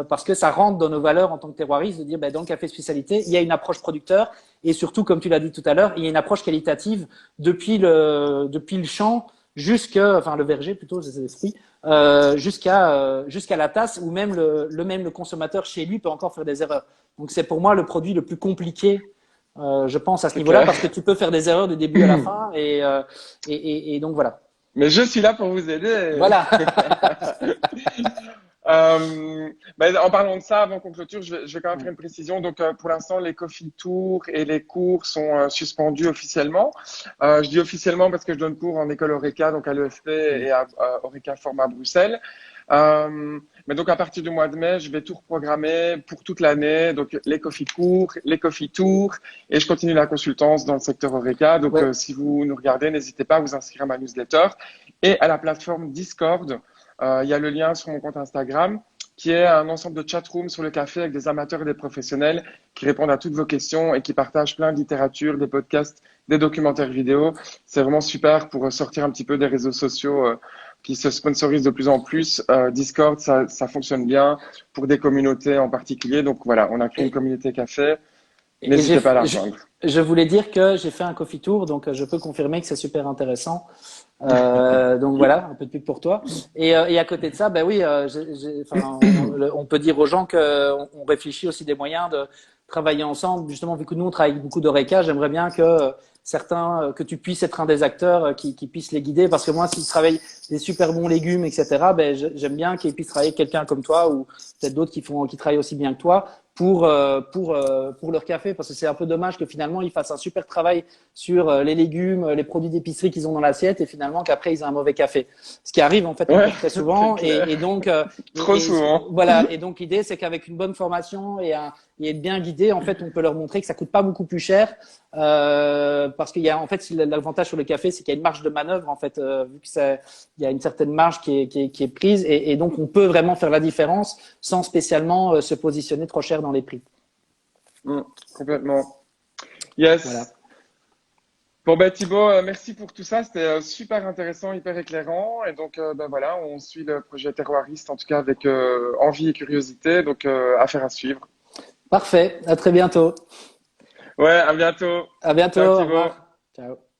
parce que ça rentre dans nos valeurs en tant que terroiriste de dire ben, dans le café spécialité, il y a une approche producteur et surtout, comme tu l'as dit tout à l'heure, il y a une approche qualitative depuis le champ enfin le verger plutôt, c'est des fruits, jusqu'à la tasse où même le consommateur chez lui peut encore faire des erreurs. Donc c'est pour moi le produit le plus compliqué, je pense à ce C'est niveau-là, clair. parce que tu peux faire des erreurs du début à la fin et donc voilà. Mais je suis là pour vous aider. Voilà. Ben, en parlant de ça, avant qu'on clôture, je vais quand même faire une précision. Donc, pour l'instant, les coffee tours et les cours sont suspendus officiellement. Je dis officiellement parce que je donne cours en école Horeca, donc à l'EFP et à Horeca Format Bruxelles. Mais donc, à partir du mois de mai, je vais tout reprogrammer pour toute l'année. Donc, les coffee cours, les coffee tours, et je continue la consultance dans le secteur Horeca. Donc, Ouais. si vous nous regardez, n'hésitez pas à vous inscrire à ma newsletter et à la plateforme Discord. Il y a le lien sur mon compte Instagram qui est un ensemble de chat rooms sur le café avec des amateurs et des professionnels qui répondent à toutes vos questions et qui partagent plein de littérature, des podcasts, des documentaires vidéo. C'est vraiment super pour sortir un petit peu des réseaux sociaux qui se sponsorisent de plus en plus. Discord, ça fonctionne bien pour des communautés en particulier. Donc voilà, on a créé une Et, communauté café. et N'hésitez pas à la rejoindre. je voulais dire que j'ai fait un coffee tour, donc je peux confirmer que c'est super intéressant. Donc voilà, un peu de pub pour toi. Et à côté de ça, ben oui, enfin, on peut dire aux gens qu'on réfléchit aussi des moyens de travailler ensemble. Justement, vu que nous on travaille avec beaucoup d'Oreca, j'aimerais bien que que tu puisses être un des acteurs qui puissent les guider. Parce que moi, s'ils travaillent des super bons légumes, etc., ben j'aime bien qu'ils puissent travailler avec quelqu'un comme toi ou peut-être d'autres qui travaillent aussi bien que toi pour leur café, parce que c'est un peu dommage que finalement ils fassent un super travail sur les légumes, les produits d'épicerie qu'ils ont dans l'assiette et finalement qu'après ils aient un mauvais café. Ce qui arrive en fait Ouais, encore très c'est souvent clair. et donc Trop souvent. voilà, et donc l'idée c'est qu'avec une bonne formation et être bien guidé, en fait on peut leur montrer que ça coûte pas beaucoup plus cher parce qu'il y a en fait l'avantage sur le café, c'est qu'il y a une marge de manœuvre en fait, vu que il y a une certaine marge qui est prise et donc on peut vraiment faire la différence sans spécialement se positionner trop cher dans les prix. Complètement. Voilà. Yes. Bon ben Thibaut, merci pour tout ça, c'était super intéressant, hyper éclairant et donc ben voilà, on suit le projet Terroiriste en tout cas avec envie et curiosité, donc affaire à suivre. Parfait. À très bientôt. Ouais, à bientôt. À bientôt. Ciao Au Thibaut. revoir. Ciao.